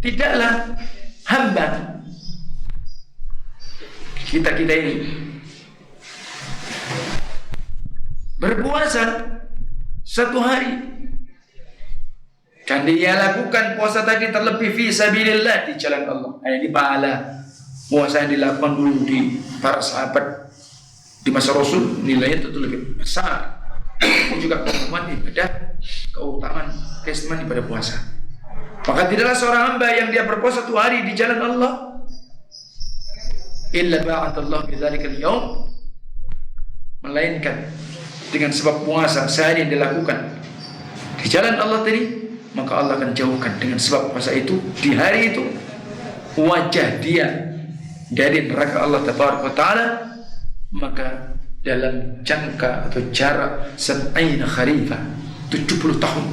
Tidaklah hamba kita ini berpuasa satu hari dan dia lakukan puasa tadi terlebih fi sabilillah, di jalan Allah. Ini pahala puasa yang dilakukan dulu di para sahabat di masa Rasul, nilainya tentu lebih besar. Ini juga keutamaan ibadah, keutamaan keistimewaan ibadah puasa. Maka tidaklah seorang hamba yang dia berpuasa satu hari di jalan Allah illa ba'atallahu bidzalika al-yawm, melainkan dengan sebab puasa sehari yang dilakukan di jalan Allah tadi, maka Allah akan jauhkan dengan sebab puasa itu di hari itu wajah dia dari neraka Allah Taala, maka dalam jangka atau jarak 70 kharifah, 70 tahun.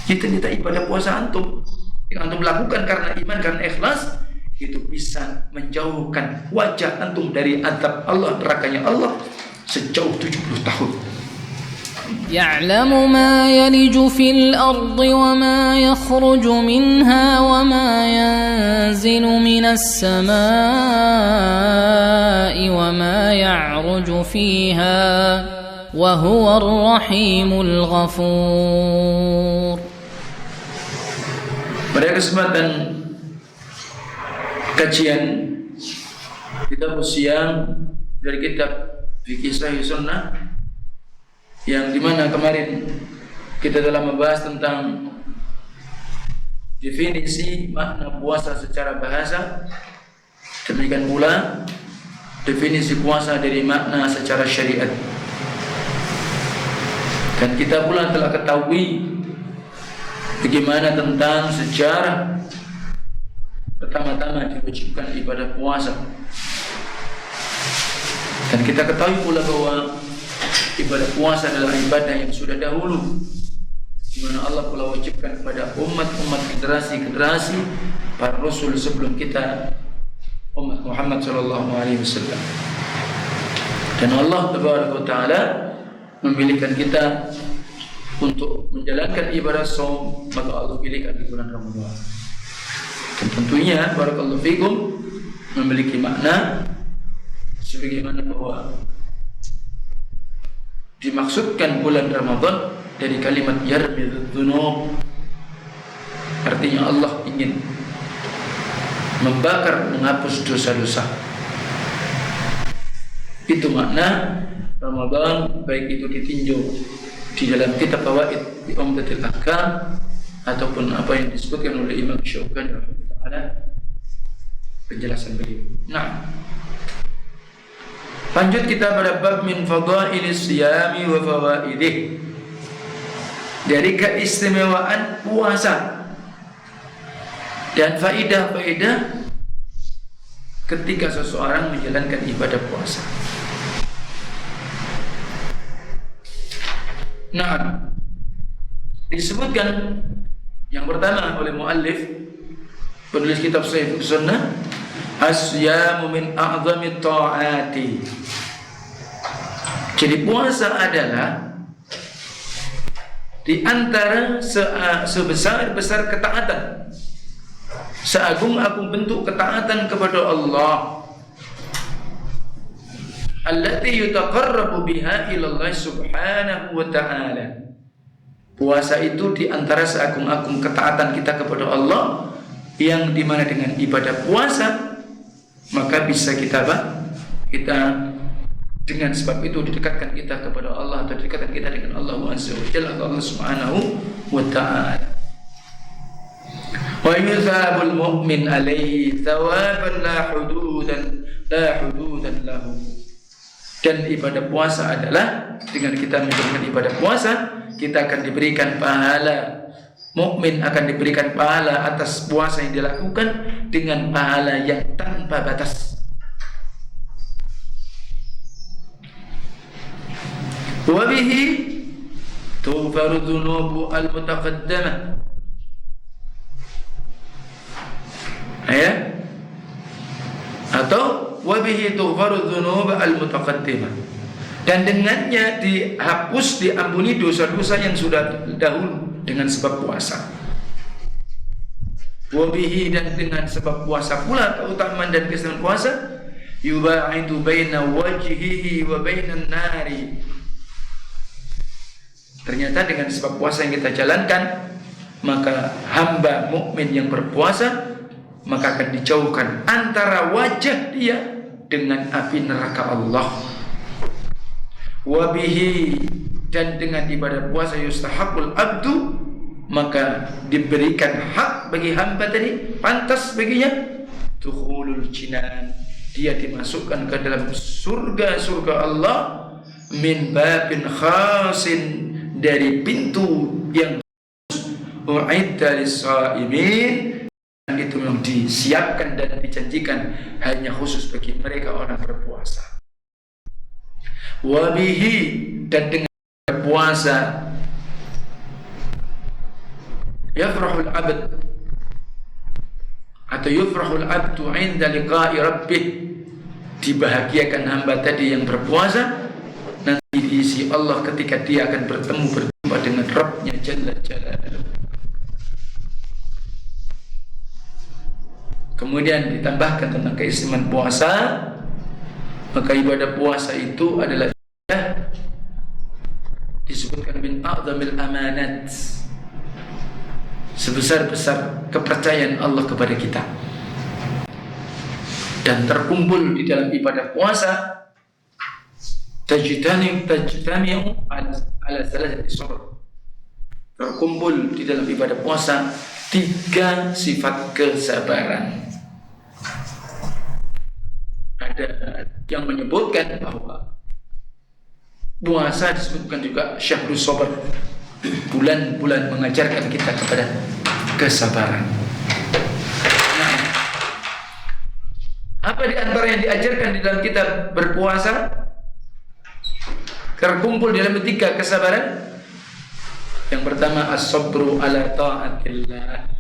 Kita ibadah puasa antum yang antum lakukan karena iman, karena ikhlas, itu bisa menjauhkan wajah antum dari azab Allah, nerakanya Allah sejauh 70 tahun. يعلم ما يلج في الأرض وما يخرج منها وما ينزل من السماء وما يعرج فيها وهو الرحيم الغفور. Pada kesempatan kajian kitab Siam dari kitab Fikih Sahih Sunnah, yang dimana kemarin kita telah membahas tentang definisi makna puasa secara bahasa, demikian pula definisi puasa dari makna secara syariat. Dan kita pula telah ketahui bagaimana tentang sejarah pertama-tama diwajibkan ibadah puasa. Dan kita ketahui pula bahwa ibadah puasa adalah ibadah yang sudah dahulu, di mana Allah pula wajibkan kepada umat-umat generasi-generasi para rasul sebelum kita, umat Muhammad sallallahu alaihi wasallam. Dan Allah Taala memilihkan kita untuk menjalankan ibadah saum, maka Allah pilihkan di bulan Ramadan. Dan tentunya barakallahu fikum memiliki makna sebagaimana bahwa dimaksudkan bulan Ramadan dari kalimat yarmidz dzunub, artinya Allah ingin membakar, menghapus dosa-dosa. Itu makna Ramadan, baik itu ditinjau di dalam kitab Fawaid di Umdatul Ahkam ataupun apa yang disebutkan oleh Imam Syaukani rahimahullah, penjelasan beliau. Nah, lanjut kita pada bab min fadailis siyami wa fawaidih, dari keistimewaan puasa dan faidah-faidah ketika seseorang menjalankan ibadah puasa. Nah, disebutkan yang pertama oleh muallif, penulis kitab Sahih Sunnah, as-siyamu min a'zami ta'ati. Jadi puasa adalah di antara sebesar-besar ketaatan, seagung-agung bentuk ketaatan kepada Allah, allati yutaqarrabu biha ila Allah subhanahu wa ta'ala. Puasa itu di antara seagung-agung ketaatan kita kepada Allah, yang dimana dengan ibadah puasa maka bisa kita dengan sebab itu didekatkan kita kepada Allah, atau didekatkan kita dengan Allah Azza wa Jalla, Allah Subhanahu wa ta'ala. Wa yuthabul mu'min alaihi thawaban la hududan lahu. Dan ibadah puasa adalah, dengan kita menjalankan ibadah puasa, kita akan diberikan pahala. Mukmin akan diberikan pahala atas puasa yang dilakukan dengan pahala yang tanpa batas. Wa bihi tughfaru dzunubu al-mutaqaddamah. Atau wa bihi tughfaru dzunub al-mutaqaddimah. Dan dengannya dihapus, diampuni dosa-dosa yang sudah dahulu dengan sebab puasa. Wabihi, dan dengan sebab puasa pula keutamaan dan keistimewaan puasa, yubaidu baina wajhihi wa bainan nari. Ternyata dengan sebab puasa yang kita jalankan, maka hamba mukmin yang berpuasa maka akan dijauhkan antara wajah dia dengan api neraka Allah. Wabihi, dan dengan ibadah puasa yustahabul abdu, maka diberikan hak bagi hamba tadi, pantas baginya dukhulul jinan, dia dimasukkan ke dalam surga-surga Allah, min babin khasin, dari pintu yang u'idda lis-shaimin, itu yang disiapkan dan dijanjikan hanya khusus bagi mereka orang berpuasa. Wabihi, dan dengan berpuasa yafrahul abd atau yufrahul abdu inda liqa'i rabbih, dibahagiakan hamba tadi yang berpuasa nanti diisi Allah ketika dia akan berjumpa dengan Rabbnya Jalla Jalaluhu. Kemudian ditambahkan tentang keistimewaan puasa, maka ibadah puasa itu adalah disebutkan min a'zamil amanat, sebesar-besar kepercayaan Allah kepada kita. Dan terkumpul di dalam ibadah puasa tajtami'u ala salasati shuruut. Terkumpul di dalam ibadah puasa 3 sifat kesabaran. Ada yang menyebutkan bahwa puasa disebutkan juga syahrus sabr, bulan-bulan mengajarkan kita kepada kesabaran. Nah, apa di antara yang diajarkan di dalam kitab berpuasa terkumpul di dalam 3 kesabaran? Yang pertama as-sabru ala ta'atillah.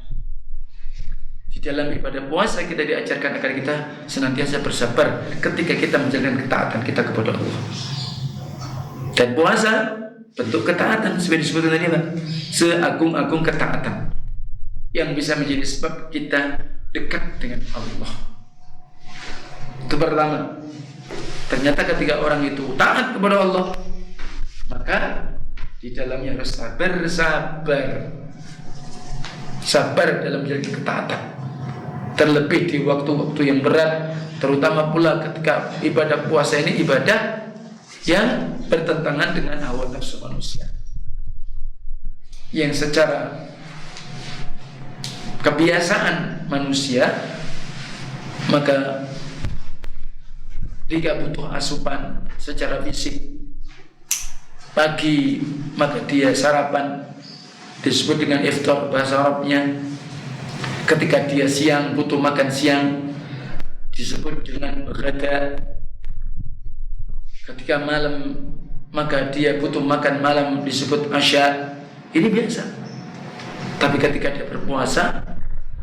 Di dalam ibadah puasa kita diajarkan agar kita senantiasa bersabar ketika kita menjalankan ketaatan kita kepada Allah. Dan puasa bentuk ketaatan, seperti disebutkan tadi, seagung-agung ketaatan yang bisa menjadi sebab kita dekat dengan Allah. Itu pertama. Ternyata ketika orang itu taat kepada Allah, maka di dalamnya harus sabar dalam menjalankan ketaatan. Terlebih di waktu-waktu yang berat, terutama pula ketika ibadah puasa ini ibadah yang bertentangan dengan hawa nafsu manusia, yang secara kebiasaan manusia maka jika butuh asupan secara fisik, pagi maka dia sarapan, disebut dengan iftar bahasa Arabnya. Ketika dia siang butuh makan siang, disebut dengan ghada. Ketika malam maka dia butuh makan malam, disebut asya. Ini biasa. Tapi ketika dia berpuasa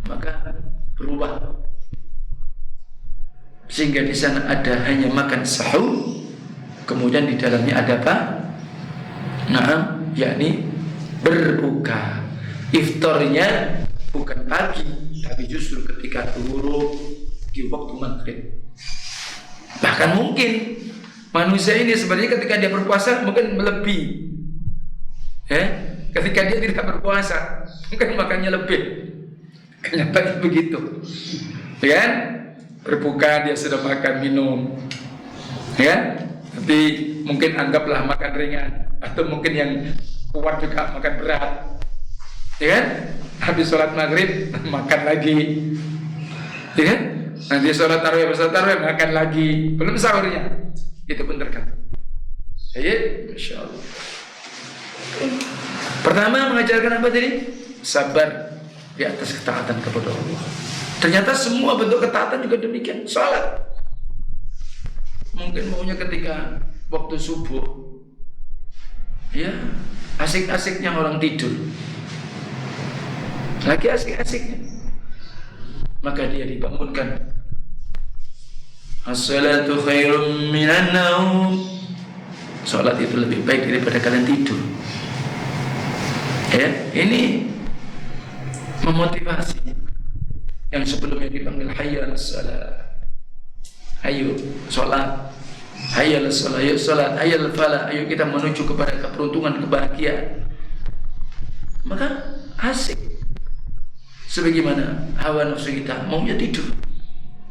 maka berubah, sehingga di sana ada hanya makan sahur, kemudian di dalamnya ada apa? Naam, yakni berbuka. Iftarnya bukan pagi, tapi justru ketika ghurub di waktu maghrib. Bahkan mungkin manusia ini sebenarnya ketika dia berpuasa mungkin melebihi. Ketika dia tidak berpuasa mungkin makannya lebih. Kenyataannya begitu. Ya kan? Berbuka dia sudah makan minum. Ya? Tapi mungkin anggaplah makan ringan, atau mungkin yang kuat juga makan berat. Ya kan? Habis sholat maghrib makan lagi. Ya kan? Nanti sholat tarawih makan lagi. Belum sahurnya. Itu pun tergantung. Ya, Masya Allah. Pertama mengajarkan apa tadi? Sabar di atas ketaatan kepada Allah. Ternyata semua bentuk ketaatan juga demikian. Salat, mungkin maunya ketika waktu subuh, ya asik-asiknya orang tidur, lagi asik-asiknya, maka dia dibangunkan. As-salatu khairum minan naum. Salat itu lebih baik daripada kalian tidur. Ya, ini memotivasi Yang sebelumnya dipanggil hayya 'alas shalah. Ayo sholat, hayya 'alas shalah, ayo sholat, hayya 'alal falah. Ayo kita menuju kepada keberuntungan, kebahagiaan. Maka asik. Sebagaimana hawa nafsu kita maunya tidur.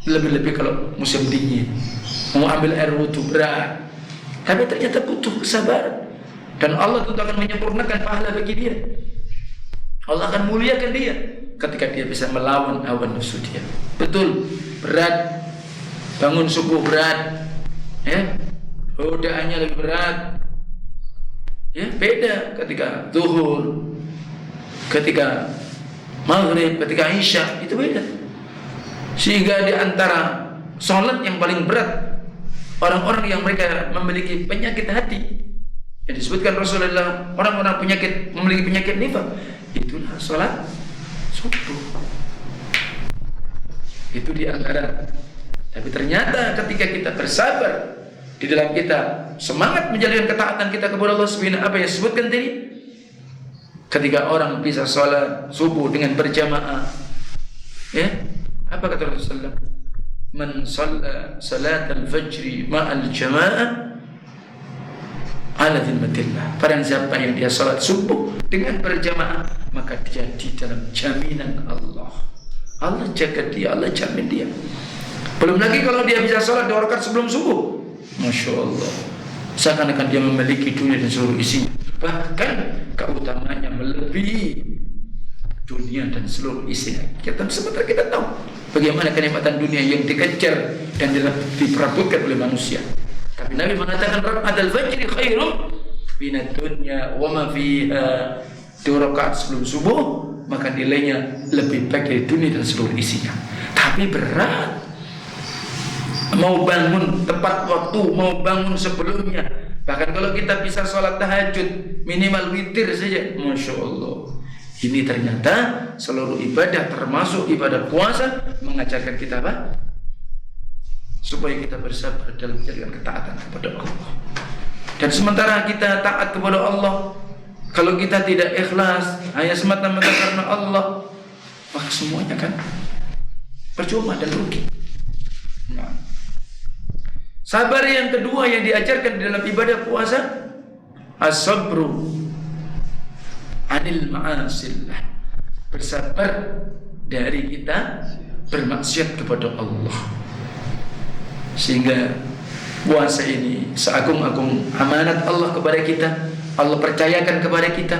Lebih-lebih kalau musim dingin, mau ambil air wudu berat, tapi ternyata butuh kesabaran. Dan Allah tentu akan menyempurnakan pahala bagi dia. Allah akan muliakan dia ketika dia bisa melawan hawa nafsu dia. Betul, berat. Bangun subuh berat, ya, godaannya lebih berat, ya, beda ketika zuhur, ketika maghrib, ketika isya, itu beda. Sehingga di antara sholat yang paling berat orang-orang yang mereka memiliki penyakit hati, yang disebutkan Rasulullah, orang-orang memiliki penyakit nifaq, itulah sholat subuh. Itu di antara. Tapi ternyata ketika kita bersabar di dalam kita semangat menjalankan ketaatan kita kepada Allah Subhanahu apa yang disebutkan tadi, ketika orang bisa sholat subuh dengan berjamaah, ya, apa kata Rasulullah? Man shalla salat al-fajr ma'al jamaah ala dhimmatillah. Barang siapa yang dia sholat subuh dengan berjamaah, maka dia di dalam jaminan Allah. Allah jaga dia, Allah jamin dia. Belum lagi kalau dia bisa sholat 2 rakaat sebelum subuh, Masya Allah, seakan-akan dia memiliki dunia dan seluruh isinya. Bahkan keutamaannya melebihi dunia dan seluruh isinya. Sementara kita tahu bagaimana kenikmatan dunia yang dikejar dan diperebutkan oleh manusia. Tapi Nabi mengatakan raka'atul fajri khairum minad dunya wa ma fiha. 2 rakaat sebelum subuh maka nilainya lebih baik dari dunia dan seluruh isinya. Tapi berat. Mau bangun tepat waktu, mau bangun sebelumnya. Bahkan kalau kita bisa sholat tahajud minimal witir saja, Masya Allah. Ini ternyata seluruh ibadah termasuk ibadah puasa mengajarkan kita apa? Supaya kita bersabar dalam menjalankan ketaatan kepada Allah. Dan sementara kita taat kepada Allah, kalau kita tidak ikhlas hanya semata-mata karena Allah, maka semuanya kan percuma dan rugi. Nah, sabar yang kedua yang diajarkan dalam ibadah puasa, as-sabru anil ma'asillah. Bersabar dari kita bermaksiat kepada Allah. Sehingga puasa ini seagung-agung amanat Allah kepada kita, Allah percayakan kepada kita.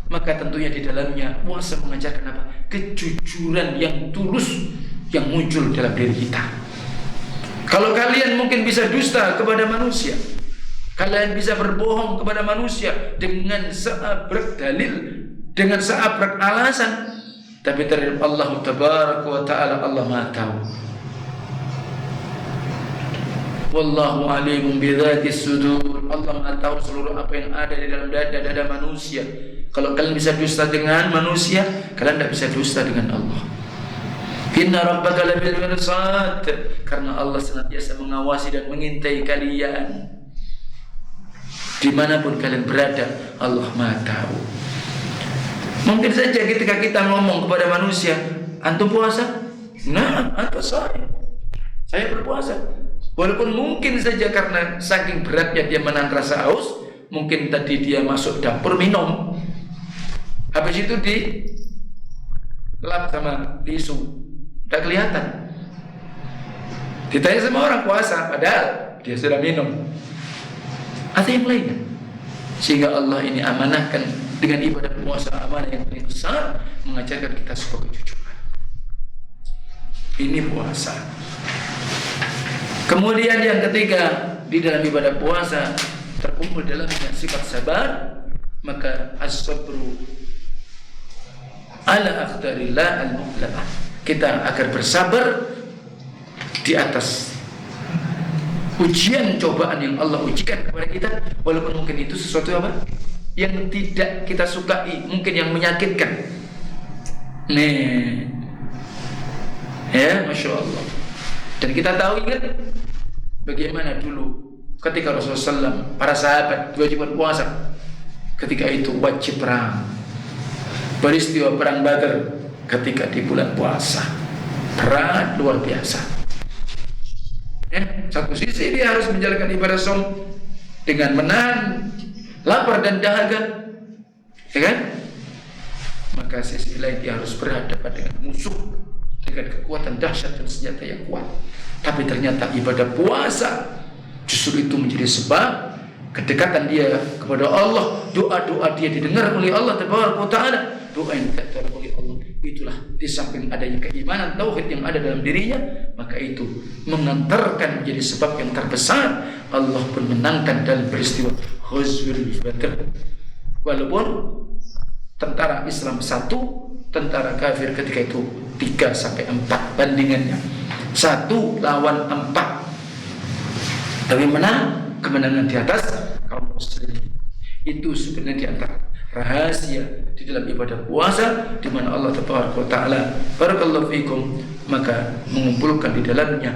Maka tentunya di dalamnya puasa mengajarkan apa? Kejujuran yang tulus yang muncul dalam diri kita. Kalau kalian mungkin bisa dusta kepada manusia, kalian bisa berbohong kepada manusia dengan seabrek dalil, dengan seabrek alasan, tapi terhadap Allah Tabaraka wa Ta'ala Allah Maha tahu. Wallahu alimun bidzatis sudur. Allah Maha tahu seluruh apa yang ada di dalam dada manusia. Kalau kalian bisa dusta dengan manusia, kalian tidak bisa dusta dengan Allah. Inna rabbaka labil mirsad. Karena Allah senantiasa mengawasi dan mengintai kalian dimanapun kalian berada. Allah Maha tahu. Mungkin saja ketika kita ngomong kepada manusia, antum puasa? Nah, antum saya berpuasa. Walaupun mungkin saja karena saking beratnya dia menahan rasa haus, mungkin tadi dia masuk dapur minum, habis itu dilap sama tisu, tidak kelihatan. Ditanya sama orang puasa, padahal dia sudah minum. Atau yang lainnya. Sehingga Allah ini amanahkan dengan ibadah puasa, amanah yang paling besar, mengajarkan kita sebuah kejujuran. Ini puasa. Kemudian yang ketiga, di dalam ibadah puasa terkumpul dalamnya sifat sabar, maka as-sabru ala aqdarillah al-muqlabah. Kita agar bersabar di atas ujian cobaan yang Allah ujikan kepada kita, walaupun mungkin itu sesuatu apa yang tidak kita sukai, mungkin yang menyakitkan. Nih, ya, Masya Allah. Dan kita tahu, ingat bagaimana dulu ketika Rasulullah SAW, para sahabat wajib berpuasa. Ketika itu wajib perang. Peristiwa perang Badar ketika di bulan puasa. berat luar biasa. Ya, satu sisi dia harus menjalankan ibadah saum dengan menahan lapar dan dahaga, ya kan? Maka sisi lain dia harus berhadapan dengan musuh dengan kekuatan dahsyat dan senjata yang kuat. Tapi ternyata ibadah puasa justru itu menjadi sebab kedekatan dia kepada Allah, doa-doa dia didengar oleh Allah Taala, doa yang diterima oleh Allah. Itulah di samping adanya keimanan tauhid yang ada dalam dirinya, maka itu mengantarkan menjadi sebab yang terbesar Allah pun menangkan dalam peristiwa Ghazwul Badr. Walaupun tentara Islam 1, tentara kafir ketika itu 3-4 bandingannya, 1 lawan 4, tapi menang, kemenangan di atas kaum muslimin. Itu sebenarnya di antara rahasia di dalam ibadah puasa, di mana Allah Taala barakallahu fikum maka mengumpulkan di dalamnya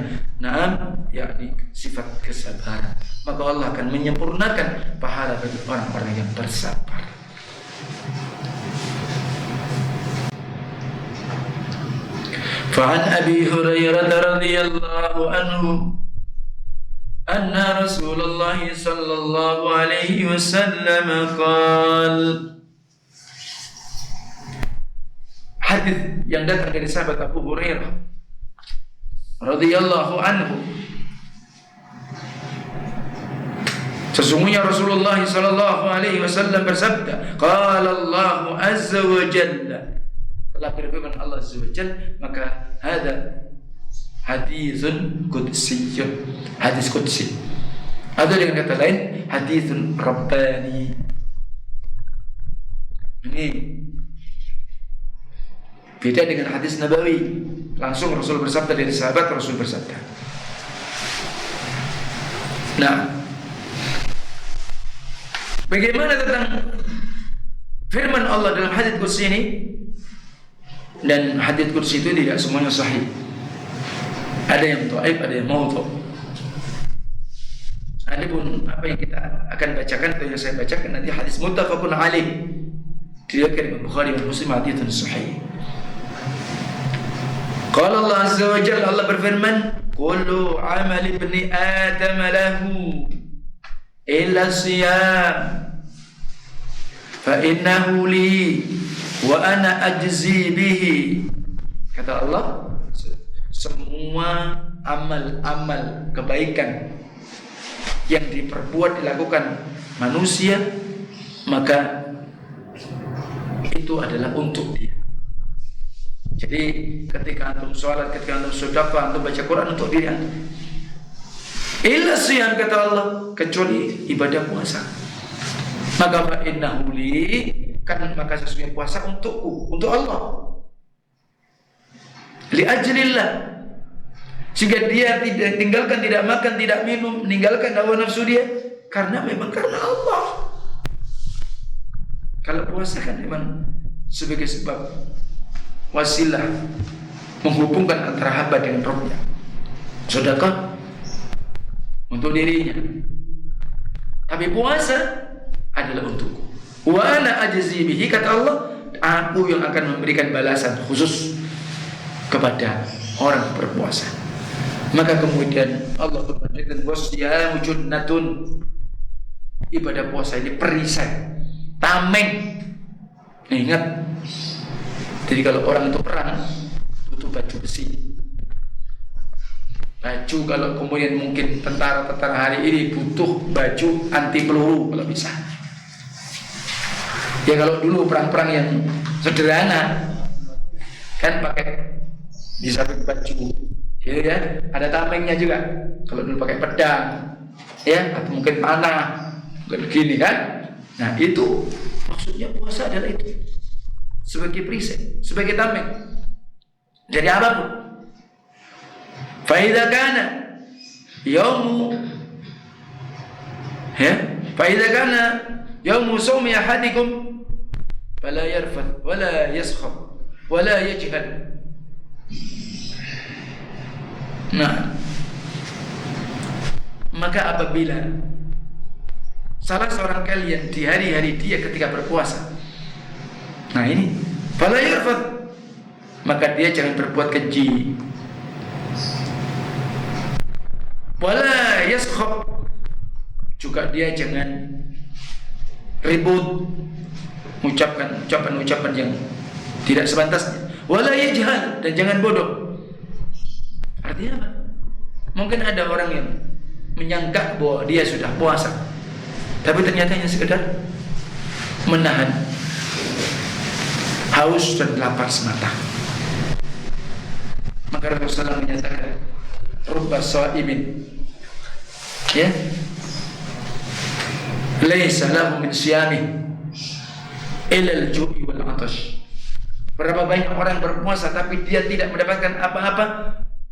yakni sifat kesabaran. Maka Allah akan menyempurnakan pahala bagi orang-orang yang bersabar. Fa'an Abi Hurairah radhiyallahu anhu anna Rasulullah sallallahu alaihi wasallam qala, hadis yang datang dari sahabat Abu Hurairah radhiyallahu anhu, sesungguhnya Rasulullah sallallahu alaihi wasallam bersabda, qala Allah azza wa jalla, telah berfirman Allah azza wa jalla, maka hada hadithun qudsiyun, hadis qudsi, atau dengan kata lain hadithun rabbani. Ini beda dengan hadis nabawi, langsung Rasul bersabda dari sahabat, Rasul bersabda. Nah, bagaimana tentang firman Allah dalam hadis qudsi ini? Dan hadis qudsi itu tidak semuanya sahih. Ada yang dhaif, ada yang maudhu'. Adapun apa yang kita akan bacakan atau yang saya bacakan nanti hadis muttafaqun alaih, diriwayatkan Imam Bukhari dan Muslim, haditsun sahih. Qala Allah azza wa jalla, Allah berfirman, kullu amal ibni adam lahu illa siyam fa innahu li wa ana ajzi bihi. Kata Allah, semua amal-amal kebaikan yang diperbuat dilakukan manusia, maka itu adalah untuk dia. Jadi ketika antum sholat, ketika antum sedekah, antum baca Quran untuk diri antum. Illa siyam, kata Allah, kecuali ibadah puasa. Maka fa innahu li, kan maka sesungguhnya puasa untukku, untuk Allah. Li ajlillah, sehingga dia tidak tinggalkan, tidak makan, tidak minum, meninggalkan hawa nafsu dia karena memang karena Allah. Kalau puasa kan memang sebagai sebab wasilah menghubungkan antara hamba dengan Rabbnya. Sedekah untuk dirinya, tapi puasa adalah untukku. Wa ana ajzi bihi, kata Allah, aku yang akan memberikan balasan khusus kepada orang berpuasa. Maka kemudian Allah berfirman, wasyamu junnatun, ibadah puasa ini perisai, tameng. Nah, ingat, jadi kalau orang itu perang butuh baju besi. Baju, kalau kemudian mungkin tentara-tentara hari ini butuh baju anti peluru kalau bisa. Ya kalau dulu perang-perang yang sederhana kan pakai di samping baju, ya, ada tamengnya juga. Kalau dulu pakai pedang, ya, atau mungkin panah, begini kan. Nah itu maksudnya puasa adalah itu, sebagai perisai, sebagai tameng dari apapun. Faida kana yaumu, ya, faida kana yaumu sawmi ahadikum fala yarfath wala yaskhab wala yajhal. Nah, maka apabila salah seorang kalian di hari-hari dia ketika berpuasa, nah ini fala yarfath, maka dia jangan berbuat keji, Wala yaskhab, juga dia jangan ribut, mengucapkan ucapan yang tidak sepantasnya. Wala yajhal, dan jangan bodoh. Artinya apa? Mungkin ada orang yang menyangka bahwa dia sudah puasa, tapi ternyata hanya sekedar menahan haus dan lapar semata. Maka Rasulullah menyatakan, rubba sha'imin, ya, laisa lahu min siyami illa al-ju'i wal 'atash. Berapa banyak orang berpuasa tapi dia tidak mendapatkan apa-apa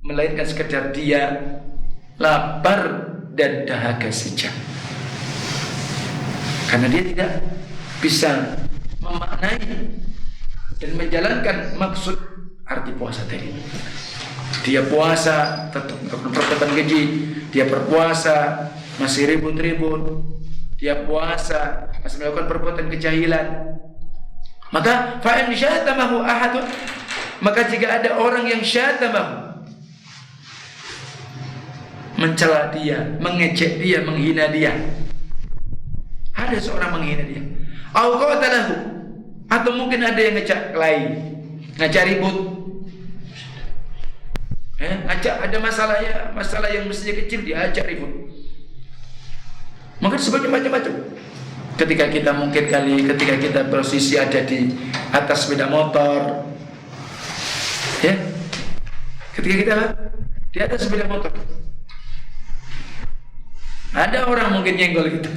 melainkan sekedar dia lapar dan dahaga saja. Karena dia tidak bisa memaknai dan menjalankan maksud arti puasa tadi. Dia puasa tetap melakukan perbuatan keji, dia berpuasa masih ribut-ribut, dia puasa masih melakukan perbuatan kejahilan. Maka fa in syatamahu ahadun, maka jika ada orang yang syatamahu, mencela dia, mengejek dia, menghina dia, ada seorang menghina dia, au qatalahu, atau mungkin ada yang ngejak kelahi, ngajak ribut, ngajak ada masalah yang mestinya kecil diajak ribut. Mungkin sebagainya macam-macam. Ketika kita posisi ada di atas sepeda motor, ya, ketika kita di atas sepeda motor, ada orang mungkin nyenggol kita,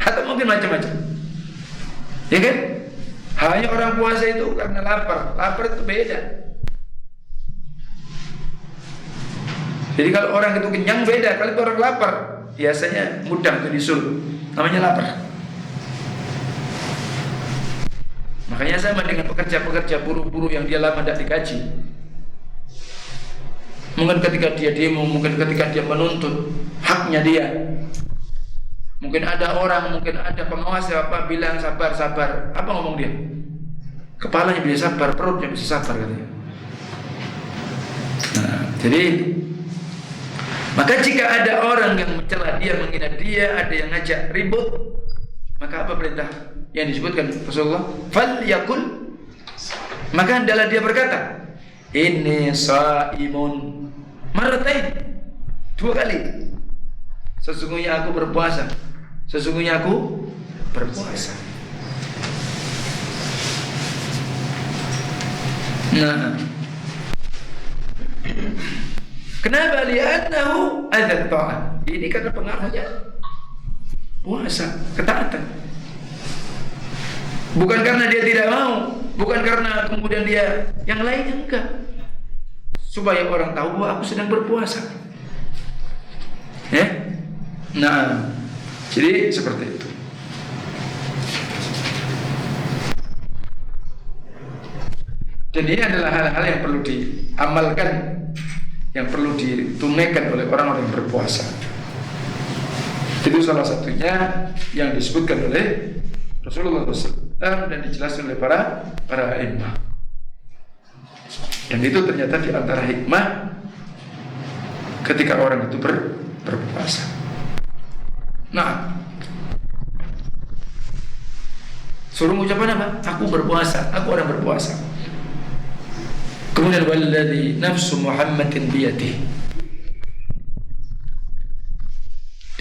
atau mungkin macam-macam, ya kan? Hanya orang puasa itu karena lapar itu beda. Jadi kalau orang itu kenyang beda, kalau orang lapar biasanya mudah untuk disuruh, namanya lapar. Makanya sama dengan pekerja-pekerja buruh-buruh yang dia lama tidak digaji. Mungkin ketika dia demo, mungkin ketika dia menuntut haknya dia, mungkin ada pengawas apa bilang sabar, apa ngomong dia? Kepalanya bisa sabar, perutnya bisa sabar katanya. Nah, jadi maka jika ada orang yang mencela dia, menghina dia, ada yang ngajak ribut, maka apa perintah yang disebutkan Rasulullah? Fal yakul, maka hendaklah dia berkata, inni shaimun marratain, 2 kali. Sesungguhnya aku berpuasa. Nah, kenapa? Li'annahu adzat ta'at. Ini karena pengaruhnya puasa, ketaatan. Bukan karena dia tidak mau, bukan karena kemudian dia yang lainnya, enggak. Supaya orang tahu bahwa aku sedang berpuasa. Ya? Nah, jadi seperti itu. Dan ini adalah hal-hal yang perlu diamalkan, yang perlu ditunaikan oleh orang-orang yang berpuasa. Itu salah satunya yang disebutkan oleh Rasulullah SAW dan dijelaskan oleh para a'immah. Dan itu ternyata di antara hikmah ketika orang itu berpuasa. Nah, suruh ucapan apa? Aku berpuasa, aku orang berpuasa. Kemudian walladzi nafsu Muhammadin biyadihi,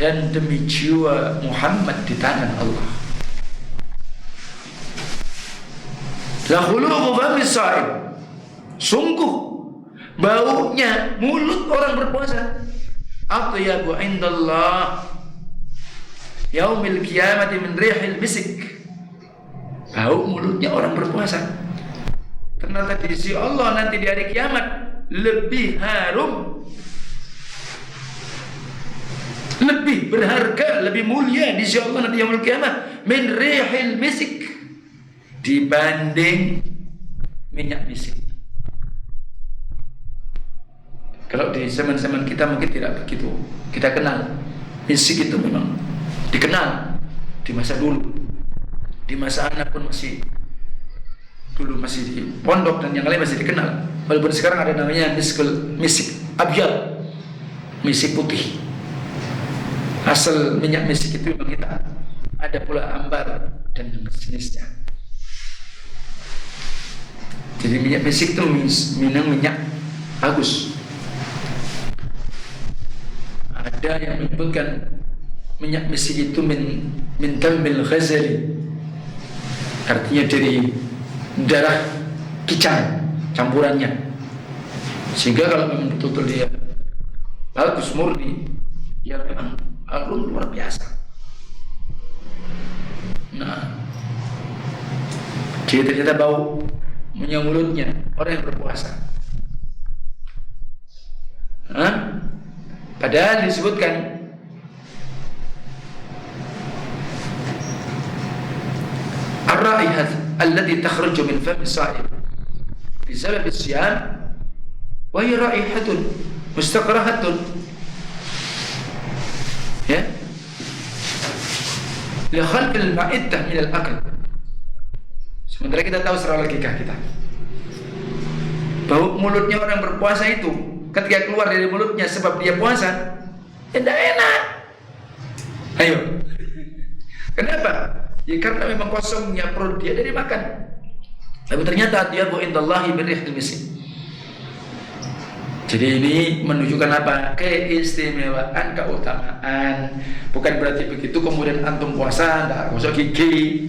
dan demi jiwa Muhammad di tangan Allah. La khuluqu famis sha'im, sungguh baunya mulut orang berpuasa atyabu indallah yaumil qiyamati min rihil misik. Bau mulutnya orang berpuasa ternyata di sisi Allah nanti di hari kiamat lebih harum, lebih berharga, lebih mulia di sisi Allah nanti yaumul kiamat min rihil misik, dibanding minyak misik. Kalau di zaman-zaman kita mungkin tidak begitu kita kenal. Misik itu memang dikenal di masa dulu, di masa anak pun masih di pondok dan yang lain masih dikenal. Walaupun sekarang ada namanya misik abyad, misik putih. Asal minyak misik itu memang kita ada pula ambar dan jenisnya. Jadi minyak misik itu minyak bagus. Ada yang menyebutkan minyak misik itu min damil ghazali, artinya dari darah kicang campurannya, sehingga kalau memang betul-betul dia bagus murni, ya memang harum luar biasa. Nah, dia ternyata bau mulutnya orang yang berpuasa. Padahal disebutkan ar-raihat allati takhruju min fami as-sa'im bisabab as-siyam wa hiya raihatun mustaqrahatun, ya, li khalq al-ma'iddah min al-akl. Sementara kita tahu secara logika kita, bau mulutnya orang berpuasa itu ketika keluar dari mulutnya sebab dia puasa, tidak enak. Ayo, kenapa? Ya karena memang kosongnya perut dia dari makan. Tapi ternyata dia bu indallahi birrihil misik. Jadi ini menunjukkan apa? Keistimewaan, keutamaan. Bukan berarti begitu kemudian antum puasa ndak gosok gigi.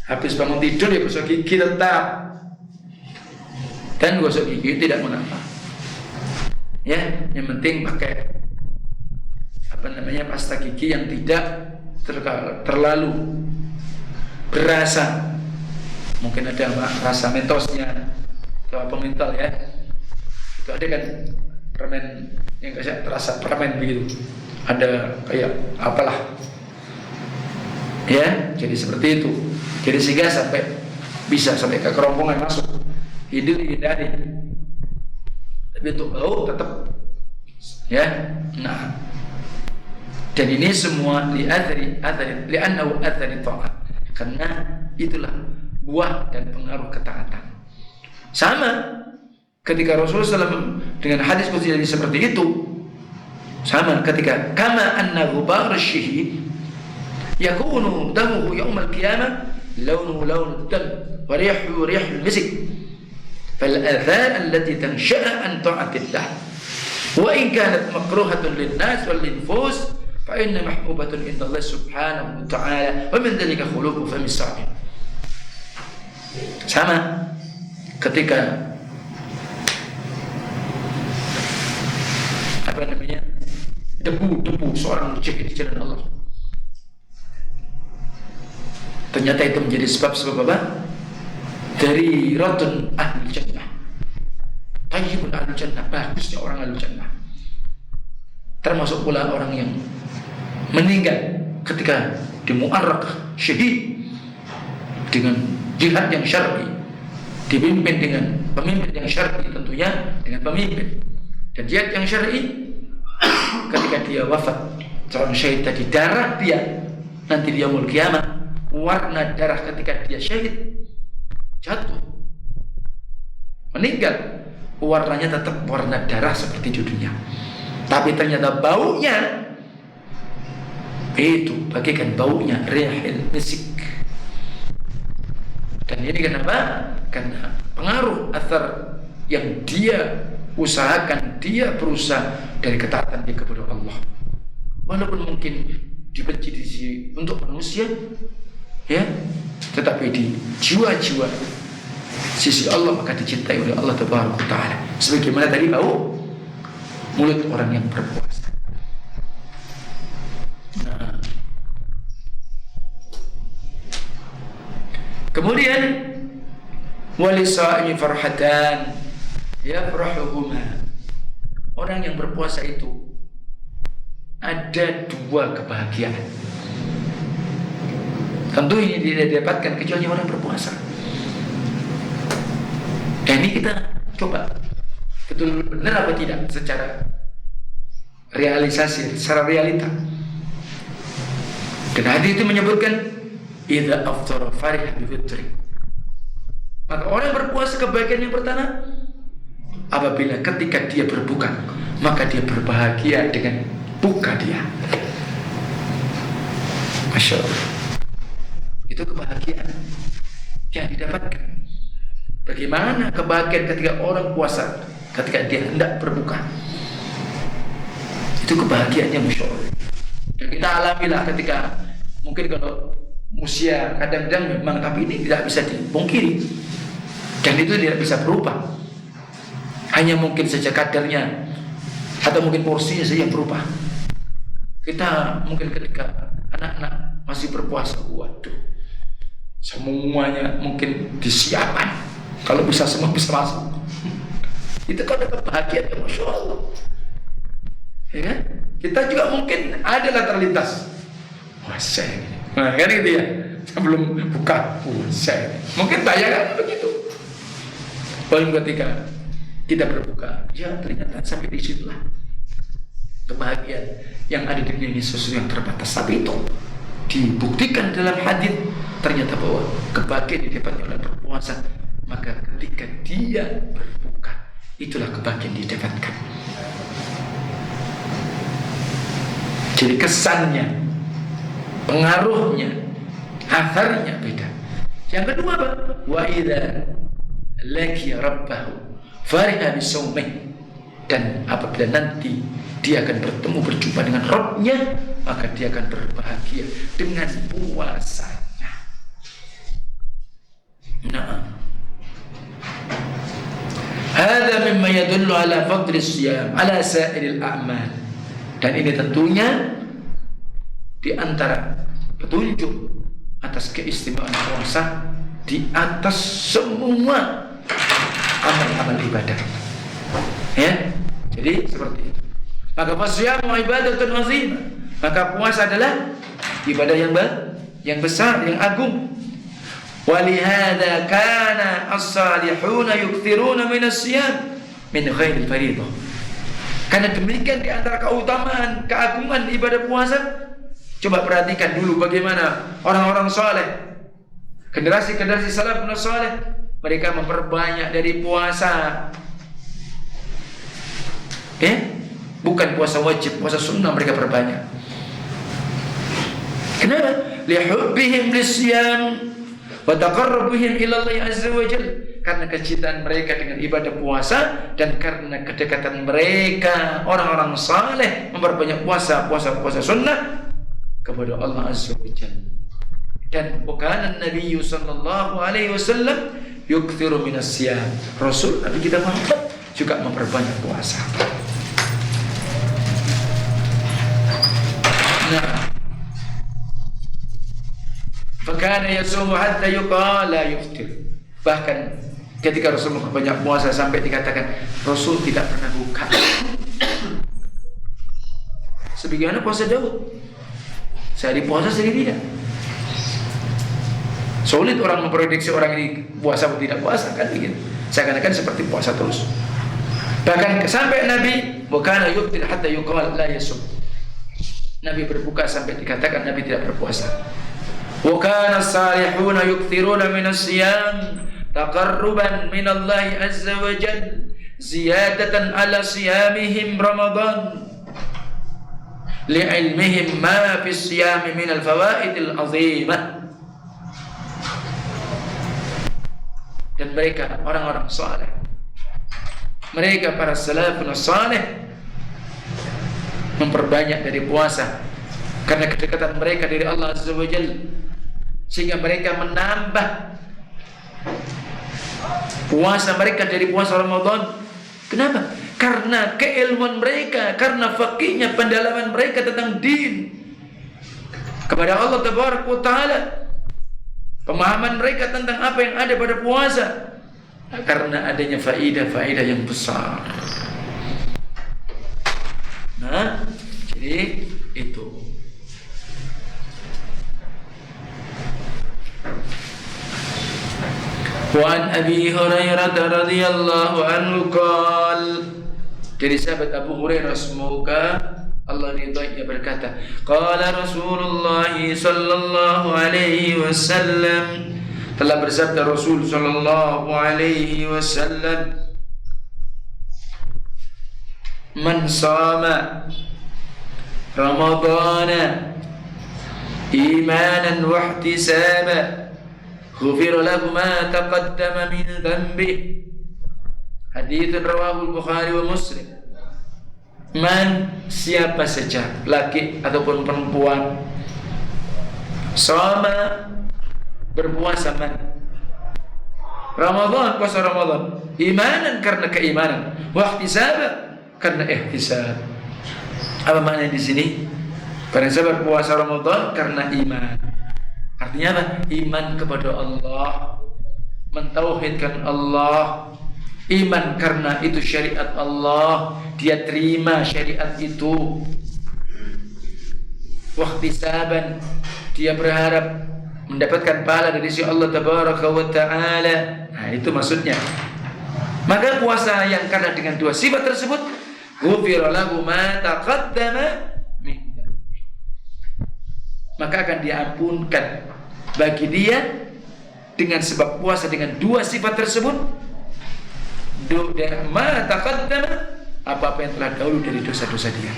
Habis bangun tidur ya gosok gigi tetap. Dan gosok gigi tidak mengapa. Ya, yang penting pakai pasta gigi yang tidak terlalu berasa. Mungkin ada rasa mentosnya atau pemintal ya. Itu ada kan permen yang kayak terasa permen begitu. Ada kayak apalah. Ya, jadi seperti itu. Jadi sehingga bisa sampai ke kerongkongan masuk. Hindari. Tapi untuk bau tetap, ya. Nah, dan ini semua li'annahu athari ta'at, karena itulah buah dan pengaruh ketaatan. Sama ketika Rasulullah SAW dengan hadis qudsi seperti itu, sama ketika kama anna ghubar asy-syihid yakunu damuhu yawm al-qiyamah launuhu launu dam wa rihuhu rihul misik. فالآثار التي تنشأ عن طاعة الله وإن كانت مكروهة للناس والنفوس فإن محبوبة عند الله سبحانه وتعالى ومن ذلك خلوق فم الصائم. Sama ketika debu seorang musyrik di jalan Allah, ternyata itu menjadi sebab apa? Dari rotun ahli jannah, tayyibun ahli jannah, bagusnya orang ahli jannah. Termasuk pula orang yang meninggal ketika dimu'arraq syahid dengan jihad yang syar'i, dipimpin dengan pemimpin yang syar'i, tentunya dengan pemimpin. Dan jihad yang syar'i ketika dia wafat, seorang syahid tadi, darah dia nanti di yaumul kiamat, warna darah ketika dia syahid jatuh, meninggal, warnanya tetap warna darah seperti di dunia, tapi ternyata baunya itu bagaikan baunya rihil misik. Dan ini kenapa? Karena pengaruh athar yang dia usahakan, dia berusaha dari ketaatan dia kepada Allah, walaupun mungkin dibenci untuk manusia, ya, tetapi di jiwa-jiwa sisi Allah maka dicintai oleh Allah Taala. Sebagaimana tadi bau mulut orang yang berpuasa. Nah, kemudian walisaimi farhatan yafrahuhuma. Orang yang berpuasa itu ada dua kebahagiaan. Tentu ini tidak didapatkan kecuali orang berpuasa. Dan ini kita coba betul benar apa tidak secara realisasi, secara realita. Dan hadis itu menyebutkan idza aftara farih bi fitri. Maka orang berpuasa kebahagiaan yang pertama apabila ketika dia berbuka maka dia berbahagia dengan buka dia. Masya Allah. Itu kebahagiaan yang didapatkan. Bagaimana kebahagiaan ketika orang puasa, ketika dia hendak berbuka? Itu kebahagiaannya Masya Allah. Dan kita alamilah ketika mungkin kalau usia kadang-kadang memang, tapi ini tidak bisa dipungkiri. Dan itu tidak bisa berubah. Hanya mungkin saja kadarnya atau mungkin porsinya saja yang berubah. Kita mungkin ketika anak-anak masih berpuasa, waduh, semuanya mungkin disiapkan. Kalau bisa semua bisa masuk. Itu kan kebahagiaan, Masya Allah. Ya kan? Kita juga mungkin adalah terlintas puasa ini. Nah, kan gitu ya. Sebelum buka puasa ini. Mungkin bayangannya begitu. Paling ketika kita berbuka, ya ternyata sampai di situlah kebahagiaan yang ada di dunia ini sesuatu yang terbatas. Tapi itu dibuktikan dalam hadis, ternyata bahwa kebahagiaan yang didapatkan oleh berpuasa, maka ketika dia berbuka, itulah kebahagiaan yang didapatkan. Jadi kesannya, pengaruhnya, atharnya beda. Yang kedua apa? Wa idza laqiya rabbahu fariha bisawmih, dan apabila nanti dia akan bertemu berjumpa dengan Rabb-nya, maka dia akan berbahagia dengan puasanya. Nah, hadza mimma yadullu ala fadli siyam ala sa'iril a'mal. Dan ini tentunya di antara petunjuk atas keistimewaan puasa di atas semua amal-amal ibadah. Ya, jadi seperti itu. Maka fasyamu ibadatun azimah. Maka puasa adalah ibadah yang besar, yang agung. Walihada kana as-salihuna yukthiruna min as-siyam min ghairi fariidah. Karena demikian di antara keutamaan, keagungan ibadah puasa. Coba perhatikan dulu bagaimana orang-orang saleh, generasi-generasi salafun saleh, mereka memperbanyak dari puasa. Bukan puasa wajib, puasa sunnah mereka perbanyak. Kenapa? Lihubbihim lisyam wa taqarrubihim ila Allah azza wa jalla. Karena kecintaan mereka dengan ibadah puasa, dan karena kedekatan mereka orang-orang saleh memperbanyak puasa sunnah kepada Allah azza wa jalla. Dan bukan Nabi sallallahu alaihi wasallam yukthiru minas siyam. Rasul Nabi kita Muhammad juga memperbanyak puasa. Nah, fakana yasumu hatta yuqala la yuftir. Bahkan ketika Rasul memperbanyak puasa sampai dikatakan Rasul tidak pernah buka. Sebagaimana puasa Daud, sehari puasa sehari tidak. Sulit orang memprediksi orang ini puasa atau tidak puasa, kan begitu. Seakan-akan seperti puasa terus. Bahkan sampai Nabi bukan yuftir hatta yuqala la yasum. Nabi berbuka sampai dikatakan Nabi tidak berpuasa. Wa kana as-salihuna yukthiruna min as-siyam taqarruban min Allah azza wa jalla ziyadatan ala siyamihim Ramadan li'ilmihim ma fi as-siyam min al-fawaid al-azimah. Dan mereka orang-orang saleh, mereka para salafun saleh memperbanyak dari puasa karena kedekatan mereka dari Allah azza wa jalla, sehingga mereka menambah puasa mereka dari puasa Ramadan. Kenapa? Karena keilmuan mereka, karena faqihnya, pendalaman mereka tentang din kepada Allah tabaraka wa taala, pemahaman mereka tentang apa yang ada pada puasa, karena adanya faidah-faidah yang besar. Nah, jadi itu. Wa an Abi Hurairah radhiyallahu anhu qala, dari sahabat Abu Hurairah semoga Allah ridhonya berkata, qala Rasulullah sallallahu alaihi wasallam, telah bersabda Rasul sallallahu alaihi wasallam, Man shama Ramadana imanan wa ihtisaban ghufira lahu ma taqaddama min dhanbih. Hadits rawahu Bukhari wa Muslim. Man, siapa saja, laki ataupun perempuan, sama berpuasa man Ramadan, puasa Ramadan, imanan karena keimanan, wa ihtisaban karena ihtisab. Apa maknanya di sini? Karena saya berpuasa Ramadan karena iman. Artinya apa? Iman kepada Allah, mentauhidkan Allah. Iman karena itu syariat Allah, dia terima syariat itu. Wahtisaban, dia berharap mendapatkan pahala dari sisi Allah tabaraka wa ta'ala. Nah, itu maksudnya. Maka puasa yang karena dengan dua sifat tersebut, ghufira lahu ma taqaddama min dhanbi, maka akan diampunkan bagi dia dengan sebab puasa dengan dua sifat tersebut. Ma taqaddama, apa-apa yang telah dahulu dari dosa-dosa dia.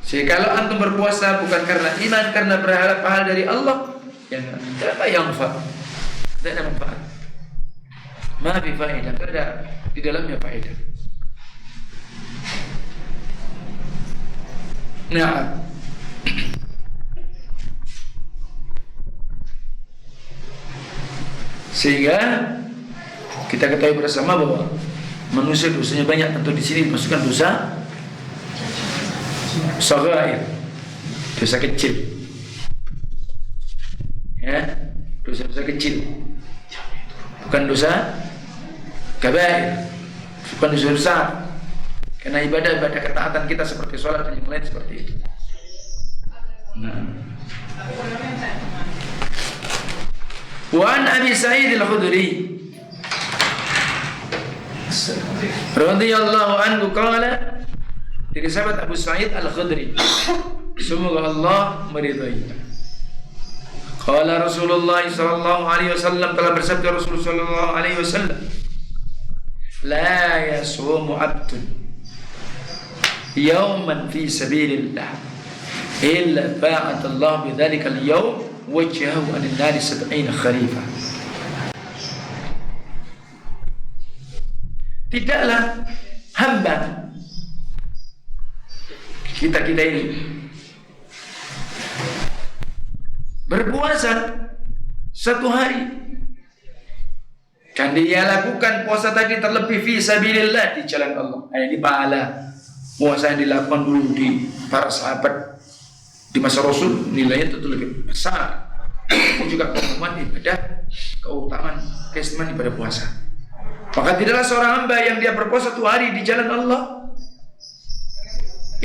Jadi kalau antum berpuasa bukan karena iman, karena berharap pahala dari Allah, yang tidak yang tidak ada manfaat. Ma fi faedah, ada di dalamnya faedah. Nah, sehingga kita ketahui bersama bahwa manusia dosanya banyak. Tentu di sini dimasukkan dosa shaghair, dosa kecil, ya, dosa-dosa kecil, bukan dosa kabair, bukan dosa besar. Karena ibadah ketaatan kita seperti sholat dan yang lain seperti itu. Nah, wa an Abi Sa'id al-Khudri radhiyallahu anhu qala, dari sahabat Abu Sa'id al-Khudri, semoga Allah meridainya. Qala Rasulullah sallallahu alaihi wasallam, telah bersabda Rasulullah sallallahu alaihi wasallam, la yasumu 'abdun yawman fi sabilillah illa ba'at Allah bidzalika al-yawm wajhahu 'anil nar 70 kharifah. Tidaklah hamba kita ini berpuasa satu hari dan dia lakukan puasa tadi terlebih fi sabilillah, di jalan Allah. Ini pahala puasa yang dilakukan dulu di para sahabat di masa Rasul, nilainya tentu lebih besar. Juga keutamaan ibadah, keutamaan keistimewaan ibadah puasa. Maka tidaklah seorang hamba yang dia berpuasa satu hari di jalan Allah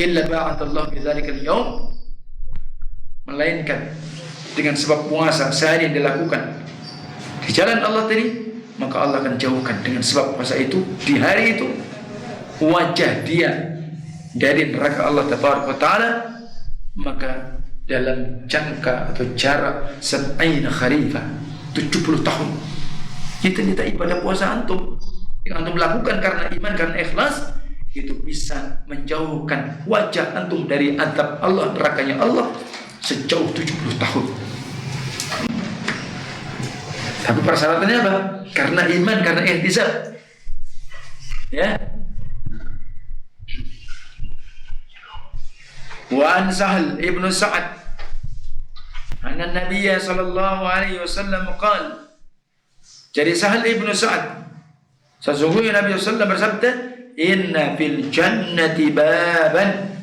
illa ba'atallahu bidzalikal yaum, melainkan dengan sebab puasa sehari yang dilakukan di jalan Allah tadi, maka Allah akan jauhkan dengan sebab puasa itu di hari itu wajah dia dari neraka Allah tabaraka wa taala, maka dalam jangka atau jarak 70 kharifah, 70 tahun. Kita ibadah puasa antum yang antum lakukan karena iman, karena ikhlas, itu bisa menjauhkan wajah antum dari azab Allah, nerakanya Allah sejauh 70 tahun. Tapi persyaratannya apa? Karena iman, karena ihtisab. Ya. Wa an Sahal ibnu Sa'ad anna Nabiyya sallallahu alaihi wasallam qala, dari Sahal ibnu Sa'ad, sesungguhnya Nabi sallallahu bersabda, inna fil jannati baban,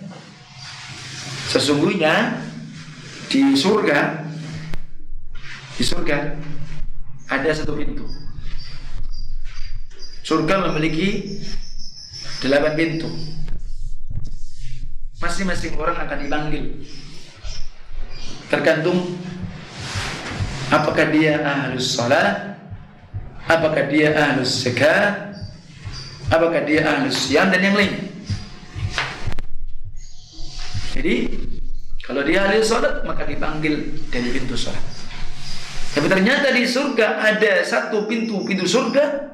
sesungguhnya di surga ada satu pintu. Surga memiliki 8 pintu. Masing-masing orang akan dipanggil tergantung apakah dia ahlus salat, apakah dia ahlus zakat, apakah dia ahlus siyam dan yang lain. Jadi kalau dia ahlus salat maka dipanggil dari pintu salat. Tapi ternyata di surga ada satu pintu surga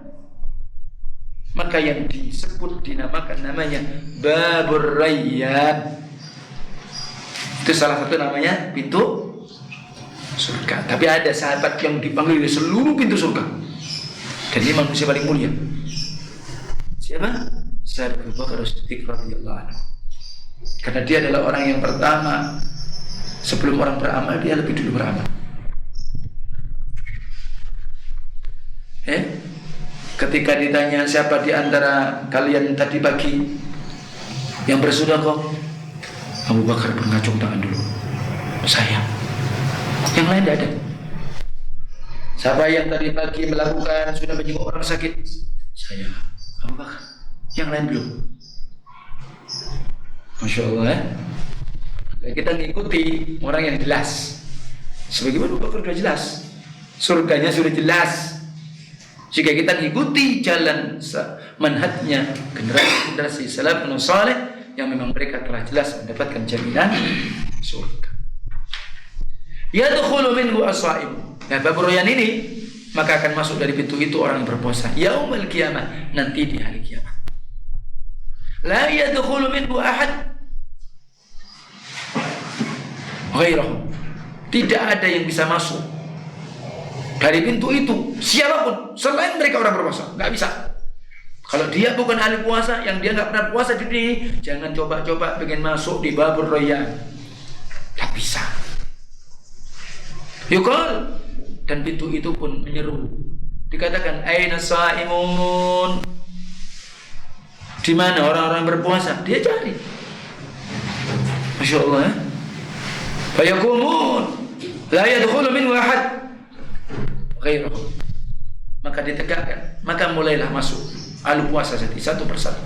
Maka yang disebut dinamakan namanya Babur Rayyan. Itu salah satu namanya pintu surga. Tapi ada sahabat yang dipanggil di seluruh pintu surga. Dan ini manusia paling mulia. Siapa? Sahabat Abu Bakar As-Siddiq radhiyallahu anhu. Karena dia adalah orang yang pertama, sebelum orang beramal dia lebih dulu beramal. Ketika ditanya siapa di antara kalian tadi pagi yang bersedekah, Abu Bakar mengacung tangan dulu. Saya. Yang lain tidak ada. Siapa yang tadi pagi melakukan sudah menjenguk orang sakit? Saya. Abu Bakar. Yang lain belum. Masya Allah. Kita mengikuti orang yang jelas. Sebagaimana Abu Bakar sudah jelas, surganya sudah jelas. Jika kita mengikuti jalan manhajnya generasi salafun saleh yang memang mereka telah jelas mendapatkan jaminan surga. Yadkhulu minhu as-shaim. Nah, bab Rayyan ini maka akan masuk dari pintu itu orang yang berpuasa yaumul qiyamah, nanti di hari kiamat. La yadkhulu minhu ahad ghairahu. Tidak ada yang bisa masuk dari pintu itu siapapun selain mereka orang berpuasa, nggak bisa. Kalau dia bukan ahli puasa, yang dia nggak pernah puasa di sini, jangan coba-coba pengen masuk di Babur Rayyan, nggak bisa. Yukol, dan pintu itu pun menyeru, dikatakan aina shaimun, di mana orang-orang berpuasa? Dia cari. Masya Allah. Fayakumun la yadkhulu minhu ahad ghairahu. Maka ditegakkan, maka mulailah masuk ahli puasa satu persatu,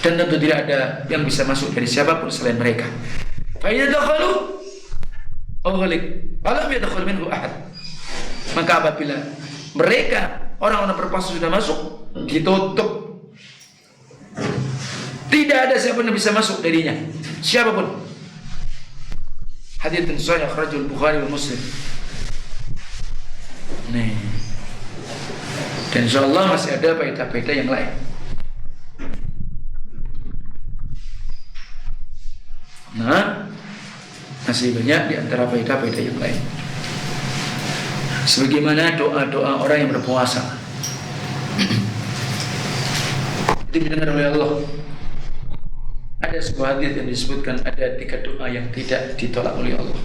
dan tentu tidak ada yang bisa masuk dari siapapun selain mereka. Fa idza dakhalu aghliq falam yadkhul minhu ahad. Maka apabila mereka orang-orang berpuasa sudah masuk, ditutup, tidak ada siapa yang bisa masuk darinya, siapapun. Hadits yang sahih akhrajul Bukhari wa Muslim. Nih. Dan insyaallah masih ada faedah-faedah yang lain. Nah, masih banyak di antara faedah-faedah yang lain. Sebagaimana doa-doa orang yang berpuasa. Itu didengar oleh Allah. Ada sebuah hadis yang disebutkan ada 3 doa yang tidak ditolak oleh Allah.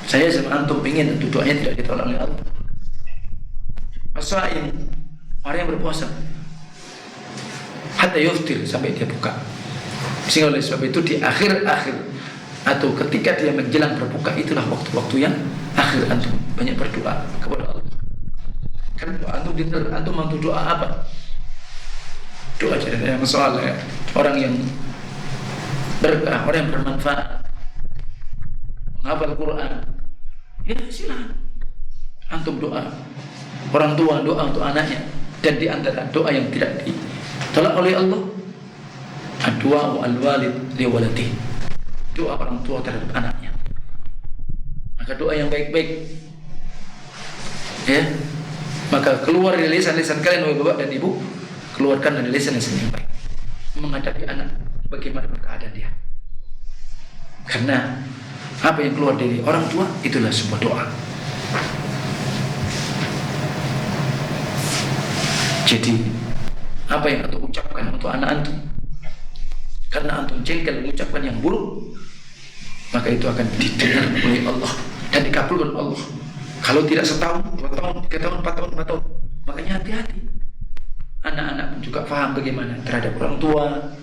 Saya sama antum ingin tentu doanya tidak ditolak oleh Allah. As-shaim, orang yang berpuasa, hatta yuftir, sampai dia buka. Sehingga oleh sebab itu di akhir-akhir atau ketika dia menjelang berbuka, itulah waktu-waktu yang akhir antum banyak berdoa kepada Allah. Kan doa antum dengar, antum mau doa apa? Doa yang soal ya, orang yang berkah, orang yang bermanfaat, menghafal Quran. Ya silakan antum doa. Orang tua doa untuk anaknya, dan di antara doa yang tidak ditolak oleh Allah, doa al-walid li waladihi, doa orang tua terhadap anaknya. Maka doa yang baik-baik, ya, maka keluar dari lisan-lisan kalian wahai bapak dan ibu, keluarkan dari lisan-lisan yang baik menghadapi anak, bagaimana keadaan dia. Karena apa yang keluar dari orang tua itulah sebuah doa. Jadi apa yang antum ucapkan untuk anak antum, karena antum jengkel mengucapkan yang buruk, maka itu akan didengar oleh Allah dan dikabulkan Allah. Kalau tidak setahun, 2 tahun, 3 tahun, 4 tahun, 5 tahun, makanya hati-hati. Anak-anak pun juga paham bagaimana terhadap orang tua.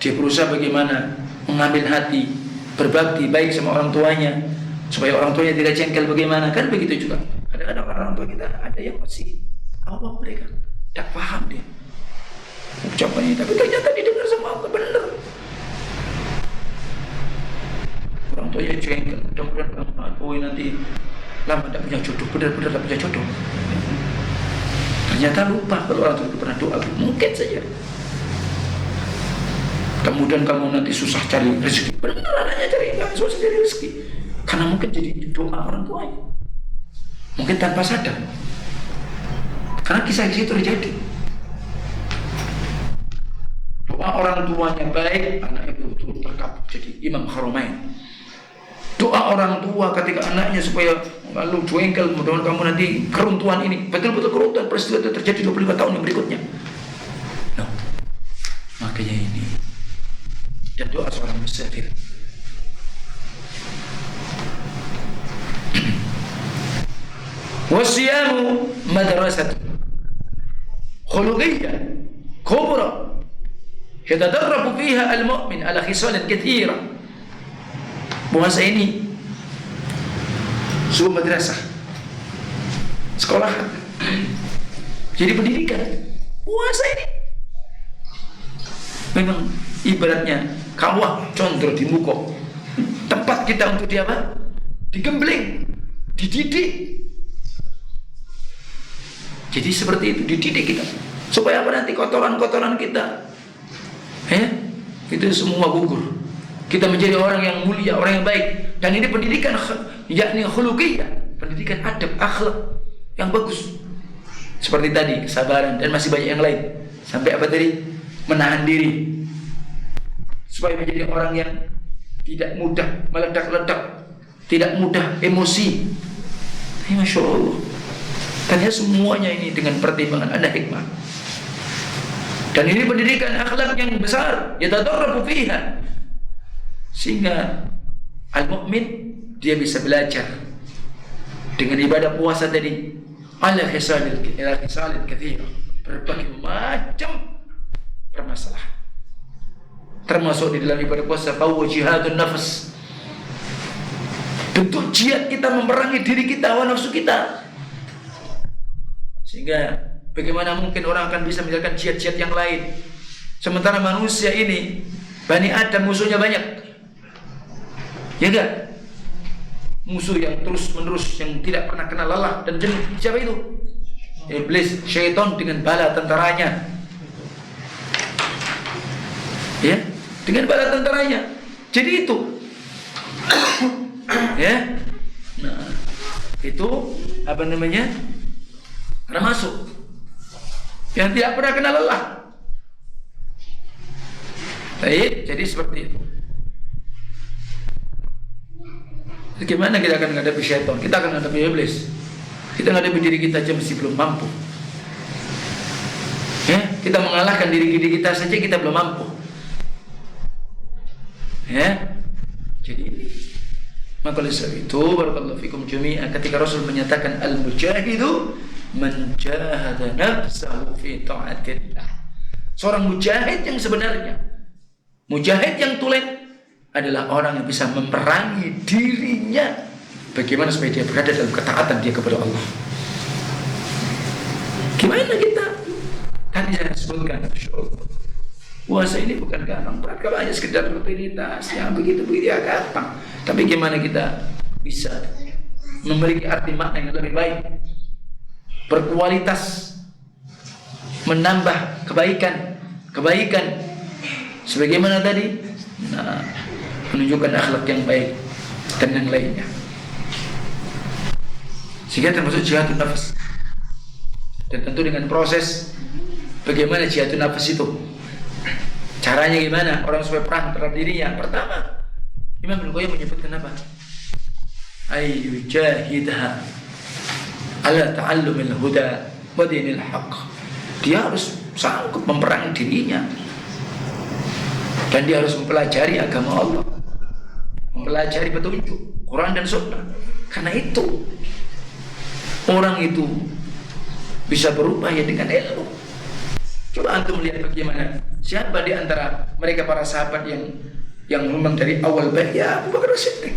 Dia berusaha bagaimana mengambil hati, berbakti baik sama orang tuanya, supaya orang tuanya tidak jengkel bagaimana. Kan begitu juga. Kadang-kadang orang tua kita ada yang masih apa mereka tidak paham dia ucapannya, tapi ternyata didengar sama Allah benar. Orang tuanya jengkel, mudah-mudahan kamu aku nanti lama tidak punya jodoh, benar-benar tidak punya jodoh. Ternyata lupa kalau orang tua pernah doa, mungkin saja. Kemudian kamu nanti susah cari rezeki, benar anaknya cari nggak susah cari rezeki, karena mungkin jadi doa orang tuanya, mungkin tanpa sadar. Karena kisah itu terjadi. doa orang tuanya baik, anaknya betul-betul terkabul jadi imam Haramain. Doa orang tua ketika anaknya supaya lalu jengkel, mudah-mudahan kamu nanti keruntuhan ini, betul-betul keruntuhan peristiwa itu terjadi 25 tahun yang berikutnya. Nah, makanya ini. Dan doa seorang musafir. Wasiyamu madrasatu khuluqiyyah kubra yatadarrabu fiha al-mu'min ala khisalin katsira. Puasa ini sebuah madrasah, sekolah. Jadi pendidikan. Puasa ini memang ibaratnya kawah condro di muka, tempat kita untuk digembling, dididik. Jadi seperti itu, dididik kita supaya apa, nanti kotoran-kotoran kita itu semua gugur, kita menjadi orang yang mulia, orang yang baik. Dan ini pendidikan yakni khuluqiyah, pendidikan adab, akhlak yang bagus. Seperti tadi, kesabaran, dan masih banyak yang lain. Sampai apa tadi? Menahan diri supaya menjadi orang yang tidak mudah meledak-ledak, tidak mudah emosi. Masya Allah. Tanya semuanya ini dengan pertimbangan, ada hikmah. Dan ini pendidikan akhlak yang besar, yatadarrabu fiha. Sehingga al-mu'min dia bisa belajar dengan ibadah puasa tadi ala khisalil katsira, berbagai macam permasalahan. Termasuk di dalam ibadah puasa bahwa jihadun nafas, bentuk jihad kita memerangi diri kita, hawa nafsu kita. Sehingga bagaimana mungkin orang akan bisa menjalankan jihad-jihad yang lain sementara manusia ini, Bani Adam, musuhnya banyak. Ya enggak? Musuh yang terus menerus, yang tidak pernah kenal lelah dan jenuh. Siapa itu? Iblis, syaitan dengan bala tentaranya. Ya, dengan bala tentaranya. Jadi itu ya. Nah, itu apa namanya? Termasuk yang tidak pernah kenal lelah. Baik, jadi seperti itu. Bagaimana kita akan menghadapi syaitan? Kita akan menghadapi iblis. Kita menghadapi diri kita aja masih belum mampu. Ya, kita mengalahkan diri kita saja kita belum mampu. Ya, jadi ini. Maka oleh sebab itu, barakallahu fikum jami'an, ketika Rasul menyatakan al-mujahidu man jahada nafsahu fi ta'atillah. Seorang mujahid yang sebenarnya, mujahid yang tulen adalah orang yang bisa memerangi dirinya bagaimana supaya dia berada dalam ketaatan dia kepada Allah. Gimana kita? Tadi saya sebutkan, puasa ini bukan gampang berat. Kalau hanya sekedar rutinitas yang begitu-begitu ya gampang. Tapi gimana kita bisa memiliki arti makna yang lebih baik, berkualitas, menambah kebaikan sebagaimana tadi, menunjukkan akhlak yang baik dan yang lainnya. Sehingga termasuk jihadun nafas. Dan tentu dengan proses bagaimana jihadun nafas itu, caranya gimana orang supaya perang terhadap dirinya. Pertama, Imam Ibnu Qayyim menyebutkan apa? Ayyujahidha ala ta'allumil huda wa dinil haqq. Dia harus sanggup memerangi dirinya, dan dia harus mempelajari agama Allah, mempelajari petunjuk Quran dan Sunnah. Karena itu orang itu bisa berubah ya dengan ilmu. Coba antum melihat bagaimana siapa di antara mereka para sahabat yang memang dari awal baik, ya Abu Bakar Siddiq.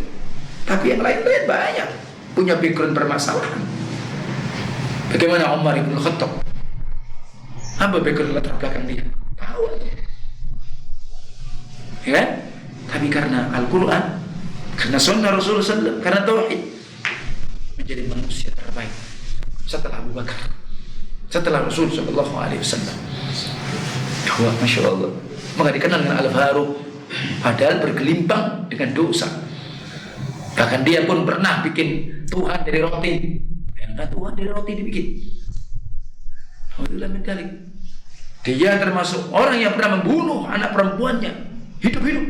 Tapi yang lain-lain banyak punya background permasalahan. Bagaimana Umar bin Khattab? Apa background latar belakang dia? Tahu. Ya, tapi karena Al-Quran, karena Sunnah Rasulullah SAW, karena Tauhid, menjadi manusia terbaik setelah Abu Bakar, setelah Rasul Sallallahu Alaihi Wasallam. Wah, Masya Allah. Maka dikenal dengan Al-Faruq, padahal bergelimpang dengan dosa. Bahkan dia pun pernah bikin Tuhan dari roti. Yang Tuhan dari roti dibikin. Alhamdulillah min dzalik. Dia termasuk orang yang pernah membunuh anak perempuannya hidup-hidup.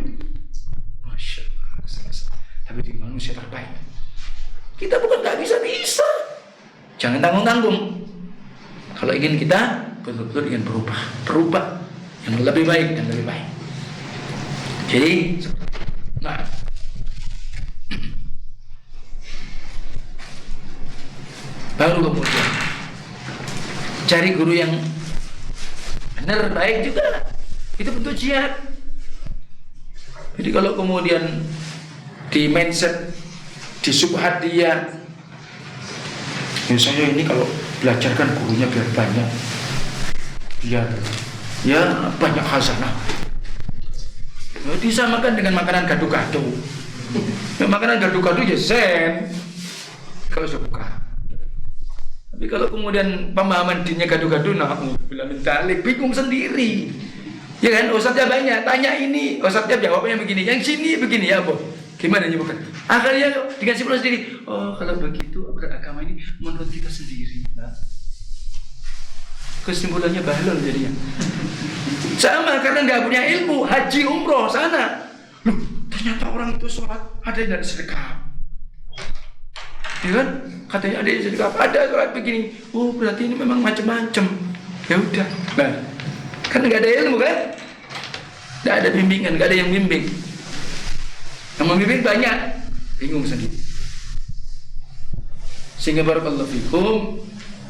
Masya Allah. Tapi dia manusia terbaik. Kita bukan gak bisa. Jangan tanggung-tanggung. Kalau ingin kita betul-betul ingin berubah yang lebih baik dan lebih baik. Jadi, nah, baru kemudian cari guru yang benar, baik juga. Itu bentuk jihad. Jadi kalau kemudian di mindset, di subhat dia, ya saya ini kalau belajar kan gurunya biar banyak, biar ya banyak khazanah. Ya, disamakan dengan makanan gado-gado. Ya, makanan gado-gado ya zen, kalau suka. Tapi kalau kemudian pemahaman dinnya gado-gado, nah bila mentalik bingung sendiri. Ya kan, ustadznya banyak, tanya ini, ustadznya jawabnya begini, yang sini begini ya, Boh. Gimana nyebutkan? Akhirnya dengan simpulan sendiri. Oh, kalau begitu beragama ini menurut kita sendiri. Nah, kesimpulannya bahlul jadinya. Sama karena nggak punya ilmu, haji umroh sana. Loh, ternyata orang itu sholat ada yang dari sedekah. Ya kan? Katanya ada yang sedekah, ada sholat begini. Oh, berarti ini memang macam-macam. Ya udah. Nah, kan nggak ada ilmu kan? Nggak ada bimbingan, nggak ada yang bimbing. Yang membimbing banyak, bingung sendiri. Sehingga barakallahu fikum,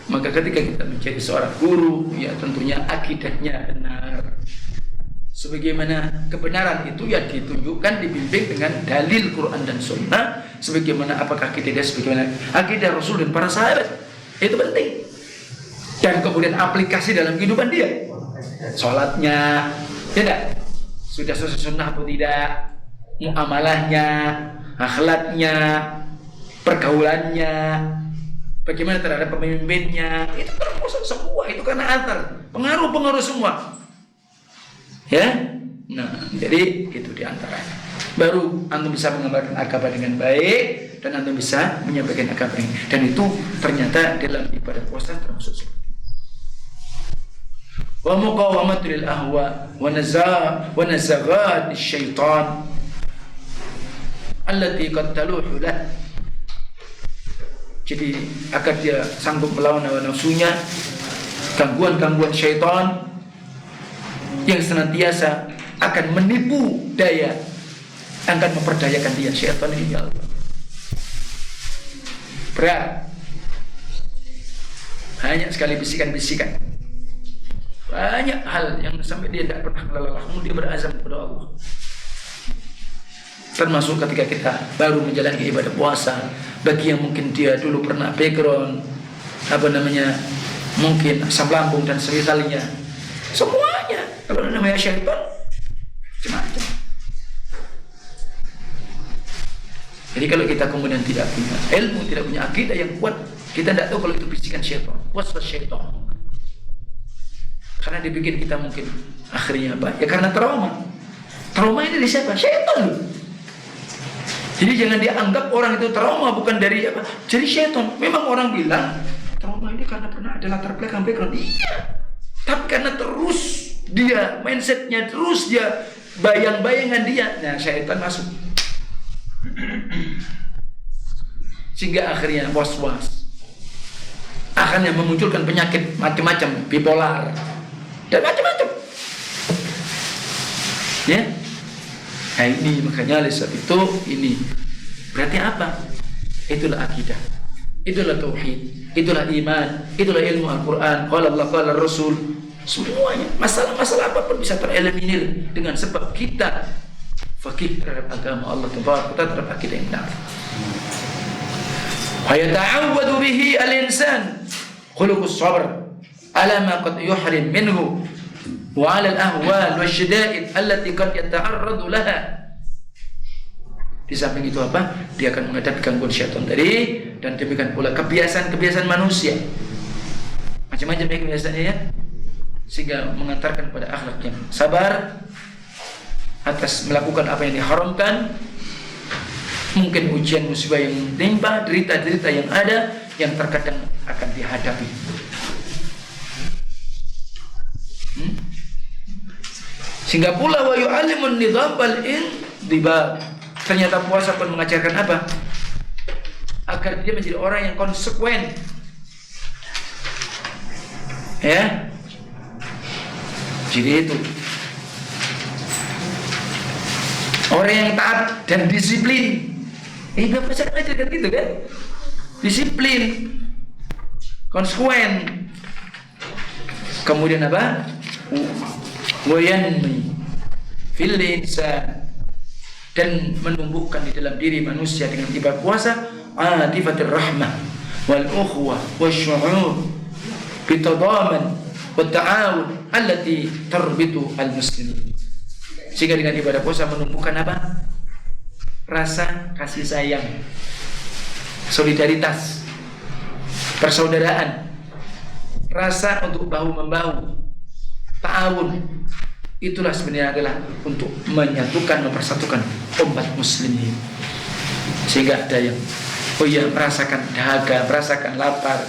maka ketika kita menjadi seorang guru, ya tentunya akidahnya benar. Sebagaimana kebenaran itu ya ditunjukkan, dibimbing dengan dalil Quran dan Sunnah. Sebagaimana apakah akidah, sebagaimana akidah Rasul dan para sahabat. Itu penting. Dan kemudian aplikasi dalam kehidupan dia. Sholatnya, tidak? Sudah sesuai sunnah atau tidak? Muamalahnya, akhlaknya, pergaulannya, bagaimana terhadap pemimpinnya, itu termasuk semua, itu karena antar pengaruh semua, ya. Nah, jadi itu diantaranya. Baru antum bisa mengamalkan agama dengan baik dan antum bisa menyampaikan agama ini. Dan itu ternyata dalam ibadah puasa termasuk seperti itu. Wa muqawamatul ahwa wa nazaghat syaitan allati qad taluhu lah. Jadi agar dia sanggup melawan hawa nafsunya, gangguan-gangguan syaitan yang senantiasa akan menipu daya, akan memperdayakan dia. Syaitan ini ya Allah berat, banyak sekali bisikan-bisikan, banyak hal yang sampai dia tidak pernah lelah, dia berazam kepada Allah. Termasuk ketika kita baru menjalani ibadah puasa, bagi yang mungkin dia dulu pernah background mungkin asam lambung dan semisalnya, semuanya kalau namanya syaitan macam-macam. Jadi kalau kita kemudian tidak punya ilmu, tidak punya akidah yang kuat, kita tidak tahu kalau itu bisikan syaitan, waswas syaitan. Karena dibikin kita mungkin akhirnya apa? Ya karena trauma. Trauma ini dari siapa? Syaitan. Jadi jangan dianggap orang itu trauma bukan dari apa? Jadi syaitan. Memang orang bilang trauma ini karena pernah ada latar belakang background. Iya. Tapi karena terus dia mindsetnya, terus dia bayang-bayangan dia, nah syaitan masuk. Sehingga akhirnya was-was. Akhirnya memunculkan penyakit macam-macam, bipolar dan macam-macam. Ya. Nah ini makanya oleh sebab itu ini berarti apa? Itulah akidah, itulah tauhid, itulah iman, itulah ilmu Al-Quran. Qala Allah, qala Rasul. Semuanya masalah-masalah apapun bisa tereliminir dengan sebab kita faqih terhadap agama Allah Taala, kita terhadap akidah yang benar. Wa yata'awwadu bihi al-insan khuluqus sabr ala ma qad yuhrim minhu wa 'ala al-ahwal wasyada'id allati qad yata'arradu laha. Di samping itu apa? Dia akan menghadapi gangguan syaitan tadi, dan demikian pula kebiasaan-kebiasaan manusia. Macam-macam kebiasaannya ya. Sehingga mengantarkan pada akhlak yang sabar atas melakukan apa yang diharamkan. Mungkin ujian musibah yang menimpa, derita-derita yang ada yang terkadang akan dihadapi. Sehingga pula wa yu'allimun nidham bal indibab. Ternyata puasa pun mengajarkan apa? Agar dia menjadi orang yang konsekuen. Ya. Jadi itu orang yang taat dan disiplin. Enggak bisa ngajarkan gitu kan? Disiplin, konsekuen. Kemudian apa? Wayanmi fil insan, dan menumbuhkan di dalam diri manusia dengan ibadah puasa atifatir rahmah wal ukhwah wasyu'ur bitadaman wa ta'awun allati tarbitu al muslimin. Sehingga dengan ibadah puasa menumbuhkan apa? Rasa kasih sayang, solidaritas, persaudaraan, rasa untuk bahu membahu, ta'awun. Itulah sebenarnya adalah untuk menyatukan, mempersatukan umat muslimin. Sehingga ada yang merasakan dahaga, merasakan lapar.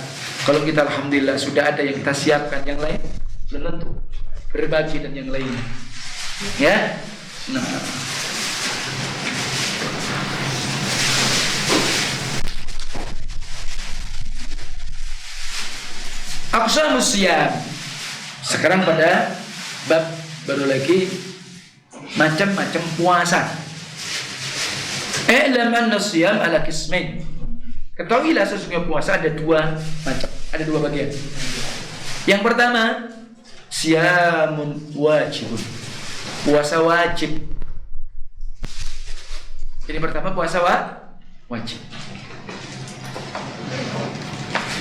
Kalau kita alhamdulillah sudah ada yang kita siapkan, yang lain belum tentu. Berbagi dan yang lain. Ya. Nah, aqsamus siyam. Sekarang pada bab baru lagi macam-macam puasa. I'lam anna siyam ala qismain. Ketahuilah sesungguhnya puasa ada dua macam, ada dua bagian. Yang pertama, siyamun wajibun. Puasa wajib. Jadi pertama puasa wajib.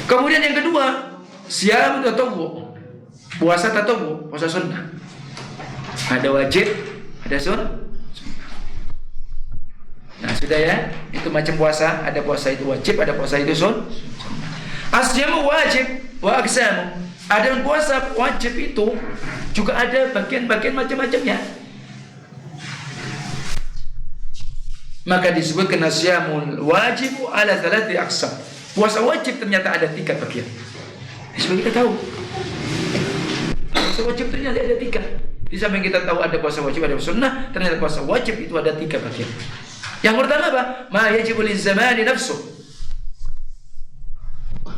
Kemudian yang kedua, siyam tatawwu. Puasa tatawwu, puasa sunnah. Ada wajib, ada sunnah. Nah, sudah ya. Itu macam puasa, ada puasa itu wajib, ada puasa itu sunnah. Asyamu wajib wa aqsamu. Ada puasa wajib itu juga ada bagian-bagian macam-macamnya. Maka disebutkan asyamul wajibu ala thalathi aqsam. Puasa wajib ternyata ada 3 bagian. Supaya kita tahu. Puasa wajib ternyata ada 3. Di samping kita tahu ada puasa wajib, ada sunnah, ternyata puasa wajib itu ada 3 bagian. Yang pertama apa? Ma yajibu lizamani nafsu.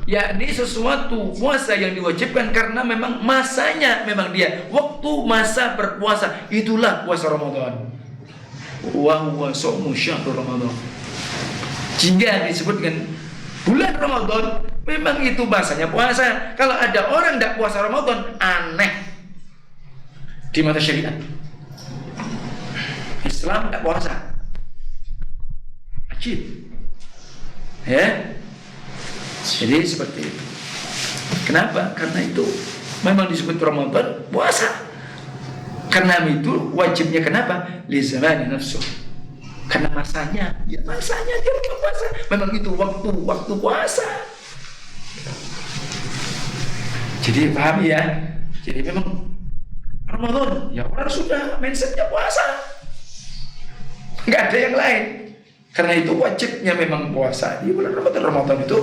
Yakni sesuatu puasa yang diwajibkan karena memang masanya, memang dia waktu masa berpuasa, itulah puasa Ramadan. Wa huwa shaumu syahrul Ramadan. Jika disebutkan bulan Ramadan, memang itu masanya puasa. Kalau ada orang tidak puasa Ramadan, aneh di mata syariat. Islam tidak puasa, ajib. Ya. Jadi seperti itu. Kenapa? Karena itu memang disebut Ramadan puasa. Karena itu wajibnya kenapa? Li zamani nafsu. Karena masanya, ya masanya dia puasa. Memang itu waktu puasa. Jadi paham ya? Jadi memang Ramadan, ya orang sudah mindsetnya puasa. Enggak ada yang lain. Karena itu wajibnya memang puasa di bulan Ramadan. Ramadan itu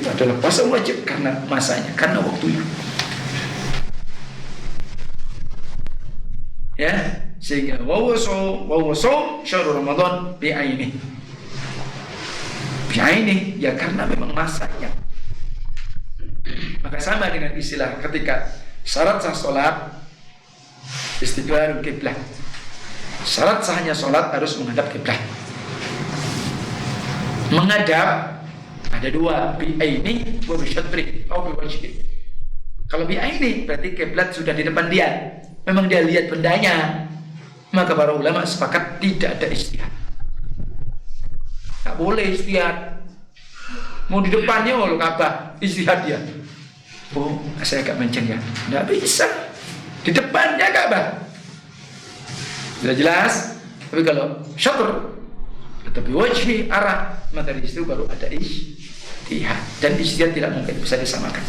adalah puasa wajib karena masanya, karena waktunya. Ya, sehingga wawasum syahrul Ramadan bi'aini. Bi'aini, ya karena memang masanya. Maka sama dengan istilah ketika syarat sah salat istiqbalul kiblat. Syarat sahnya salat harus menghadap kiblat. Menghadap ada 2, bi'aini wa bisyatri atau biwajhi. Kalau bi'aini berarti kiblat sudah di depan dia, memang dia lihat bendanya. Maka para ulama sepakat tidak ada istihad. Tak boleh istihad. Mau di depannya mau Ka'bah, istihad dia. Oh, saya agak menceng ya. Tidak bisa. Di depannya Ka'bah. Sudah jelas. Tapi kalau syatr atau biwajhi arah, maka di situ baru ada ijtihad, dan ijtihad tidak mungkin bisa disamakan.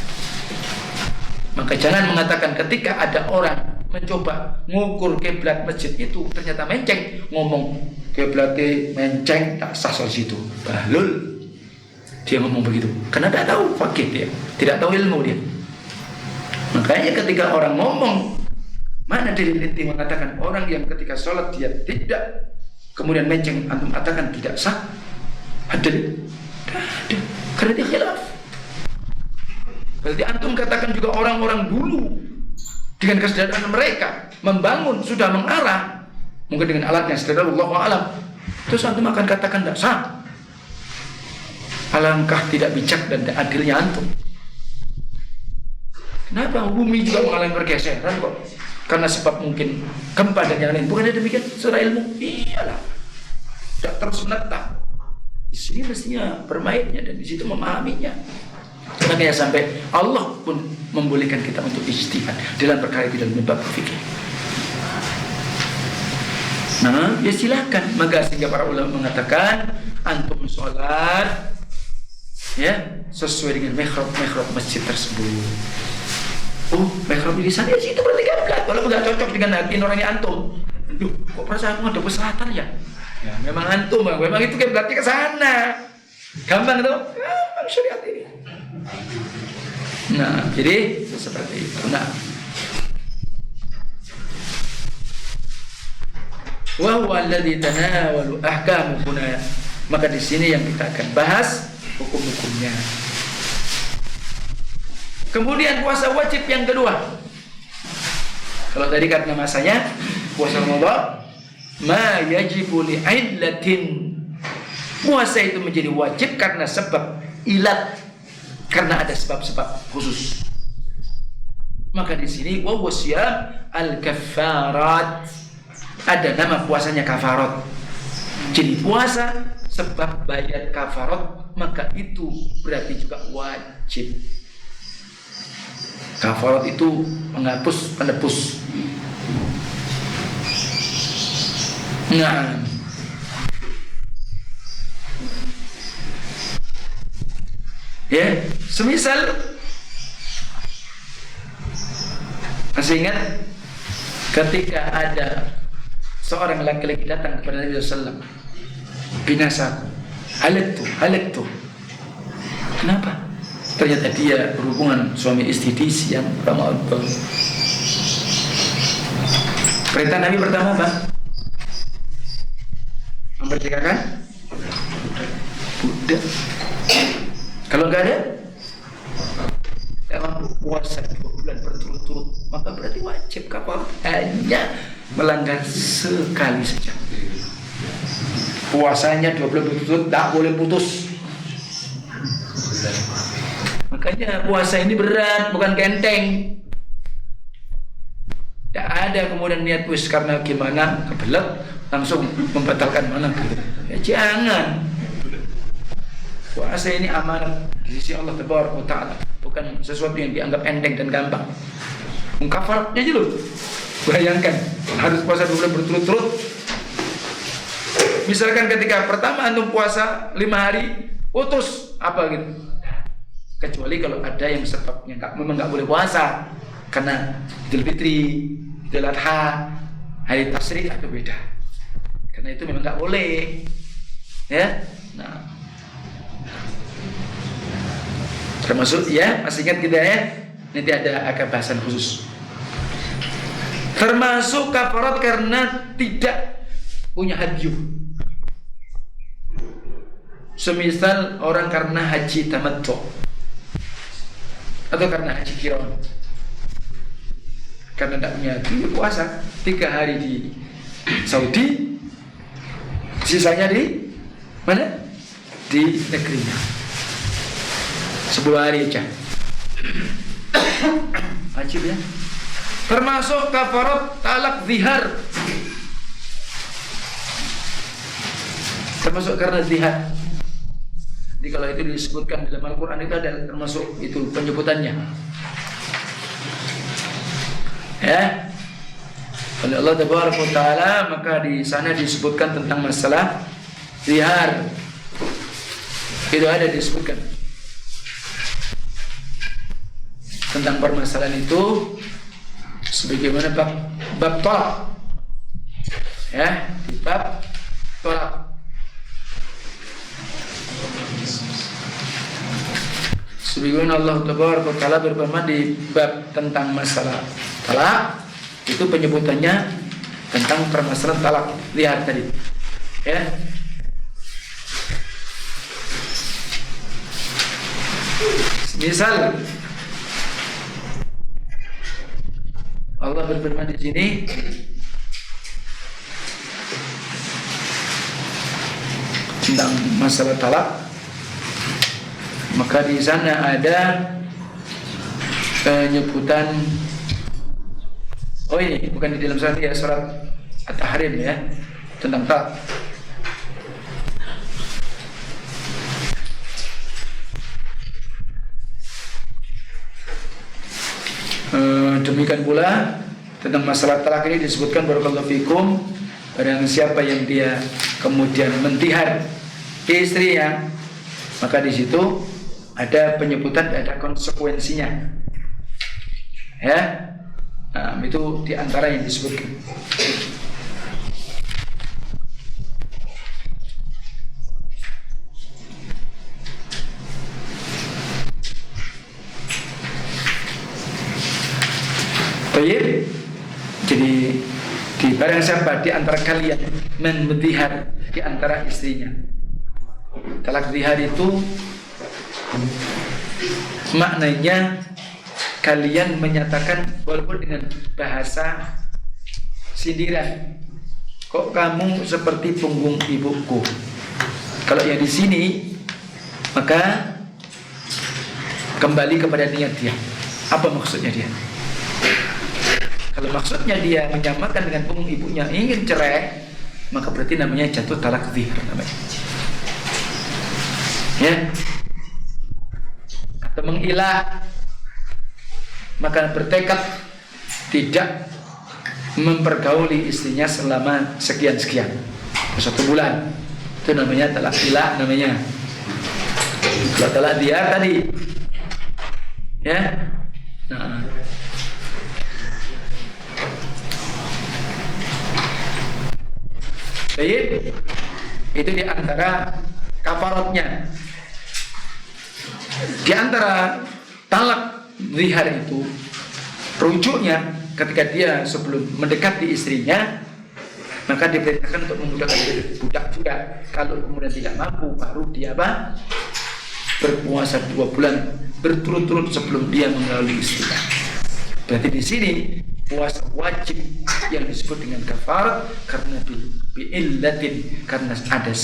Maka jangan mengatakan ketika ada orang mencoba mengukur kiblat masjid itu ternyata menceng, ngomong kiblatnya menceng tak sah soal situ. Bahlul dia ngomong begitu karena tidak tahu fakih, dia tidak tahu ilmu dia. Makanya ketika orang ngomong Mana dalil ente mengatakan orang yang ketika sholat dia tidak kemudian menceng, antum katakan tidak sah? Ada? Tidak ada. Karena dia khilaf. Berarti antum katakan juga orang-orang dulu dengan kesadaran mereka membangun sudah mengarah mungkin dengan alat yang sederhana, Allahu a'lam. Terus antum akan katakan tidak sah. Alangkah tidak bijak dan adilnya antum. Kenapa bumi juga mengalami pergeseran kok? Karena sebab mungkin gempa dan yang lain. Bukannya demikian secara ilmu? Iyalah. Tidak terus menetap. Di sini mestinya bermainnya dan di situ memahaminya. Makanya sampai Allah pun membolehkan kita untuk ijtihad dalam perkara itu dalam bab fikih. Nah, ya silakan. Maka sehingga para ulama mengatakan antum sholat ya sesuai dengan mihrab masjid tersebut. Oh, mihrab di sana ya situ berarti kan kalau nggak cocok dengan hati orangnya antum. Duh, kok perasaan ada ke selatan ya? Ya, memang antum, memang itu kan berarti ke sana. Gampang tuh, gampang syariat ini. Nah, jadi seperti itu. Nah, wa huwa alladhi tanawalu ahkamu huna. Maka di sini yang kita akan bahas hukum-hukumnya. Kemudian puasa wajib yang kedua. Kalau tadi karena masanya puasa Ramadan, ma yajibu li'illatin. Puasa itu menjadi wajib karena sebab ilat, karena ada sebab-sebab khusus. Maka di sini wa wasyam al-kaffarat. Ada nama puasanya kafarat. Jadi puasa sebab bayar kafarat, maka itu berarti juga wajib. Kafarat itu menghapus, penebus. Nah, ya, semisal masih ingat ketika ada seorang laki-laki datang kepada Nabi SAW, binasa, halaktu. Kenapa? Ternyata dia berhubungan suami istri di siang Ramadan. Perintah Nabi pertama apa? Memerdekakan budak. Kalau enggak ada, tidak mampu puasa 2 bulan berturut-turut, maka berarti wajib kafar. Hanya melanggar sekali saja. Puasanya 2 bulan berturut-turut, tak boleh putus. Makanya puasa ini berat, bukan kenteng. Tidak ada kemudian niat wis karena gimana kebelet langsung membatalkan mana. Ya jangan. Puasa ini amanat di sisi Allah Taala, bukan sesuatu yang dianggap enteng dan gampang. Kafaratnya aja loh. Bayangkan harus puasa 2 bulan berturut-turut. Misalkan ketika pertama antum puasa 5 hari, putus apa gitu. Kecuali kalau ada yang sebabnya memang nggak boleh puasa karena Idul Fitri, Idul Adha, hari Tasyrik itu beda. Karena itu memang nggak boleh, ya. Nah, termasuk ya, masih ingat kita ya, nanti ada akan bahasan khusus. Termasuk kafarat karena tidak punya hadyu. Semisal orang karena haji tamattu atau karena haji qiran, karena tidak punya haji puasa 3 hari di Saudi, sisanya di mana? Di negerinya 10 hari aja. Wajib ya. Termasuk kafarat talak zihar, termasuk karena zihar. Jadi kalau itu disebutkan dalam Al-Quran itu ada termasuk itu penyebutannya. Ya, oleh Allah Taala, maka di sana disebutkan tentang masalah zihar. Itu ada disebutkan tentang permasalahan itu sebagaimana bab tolak. Ya, di bab tolak. Sebagaimana Allah Taala berfirman di bab tentang masalah talak, Itu penyebutannya tentang permasalahan talak lihat tadi. Ya. Misal Allah berfirman di sini, tentang masalah talak, maka di sana ada penyebutan. Oh ini bukan di dalam surat ya, surat At-Tahrim ya, tentang talak. Demikian pula tentang masalah talak ini disebutkan barakallahu fikum, barang siapa yang dia kemudian mentihar istrinya, maka di situ ada penyebutan, ada konsekuensinya. Ya, nah, itu diantara yang disebutkan. Baik, jadi di barang siapa di antara kalian mentihar di antara istrinya. Talak zihar itu maknanya kalian menyatakan walaupun dengan bahasa sindiran, kok kamu seperti punggung ibuku. Kalau yang di sini maka kembali kepada niat dia. Apa maksudnya dia? Kalau maksudnya dia menyamakan dengan punggung ibunya, ingin cerai, maka berarti namanya jatuh talak zihar namanya. Ya. Atau mengilah, maka bertekad tidak mempergauli istrinya selama sekian-sekian, 1 bulan. Itu namanya talak ilah namanya. Kalau talak zihar tadi, ya. Nah, baik, itu di antara kafaratnya. Di antara talak zihar itu rujuknya ketika dia sebelum mendekati istrinya, maka diperintahkan untuk menggunakan budak juga. Kalau kemudian tidak mampu, baru dia apa? Berpuasa 2 bulan berturut-turut sebelum dia mengalami istrinya. Berarti di sini puasa wajib yang disebut dengan kafarat karena bi'illatin, karena ada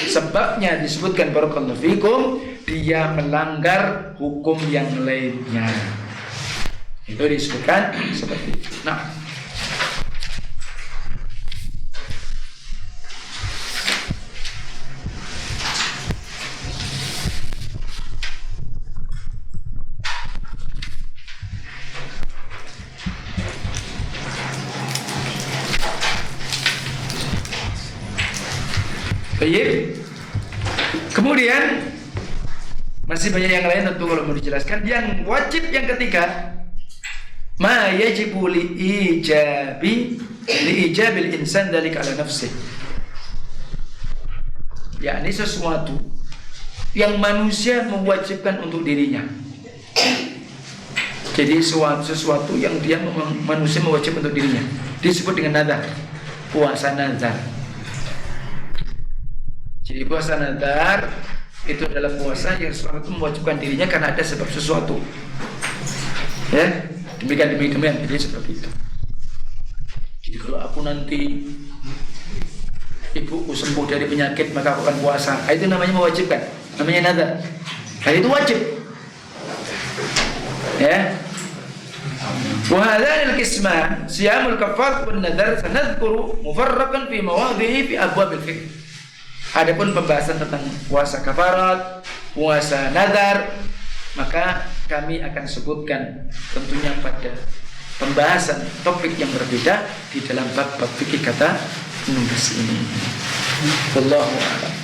sebabnya disebutkan barakallahu fikum, dia melanggar hukum yang lainnya. Itu disebutkan seperti itu. Nah, baik. Kemudian masih banyak yang lain tentu kalau mau dijelaskan. Yang wajib yang ketiga, ma yajibu li ijabil insan dzalika ala nafsi. Yakni sesuatu yang manusia mewajibkan untuk dirinya. Jadi sesuatu yang dia manusia mewajibkan untuk dirinya disebut dengan nazar, puasa nazar. Jadi puasa nazar itu adalah puasa yang seorang itu mewajibkan dirinya karena ada sebab sesuatu. Ya, demikian. Jadi seperti itu. Jadi kalau aku nanti ibuku sembuh dari penyakit, maka aku akan puasa. Itu namanya mewajibkan, namanya nazar. Nah, itu wajib. Ya. Wa hadzal qisman siyamul kafarat wan nazar sanadhkuru mufarraqan fi mawadhi'i fi abwabil fiqh. Adapun pembahasan tentang puasa kafarat, puasa nazar, maka kami akan sebutkan tentunya pada pembahasan topik yang berbeda di dalam bab fikih kata nulis ini. Wallahu a'lam.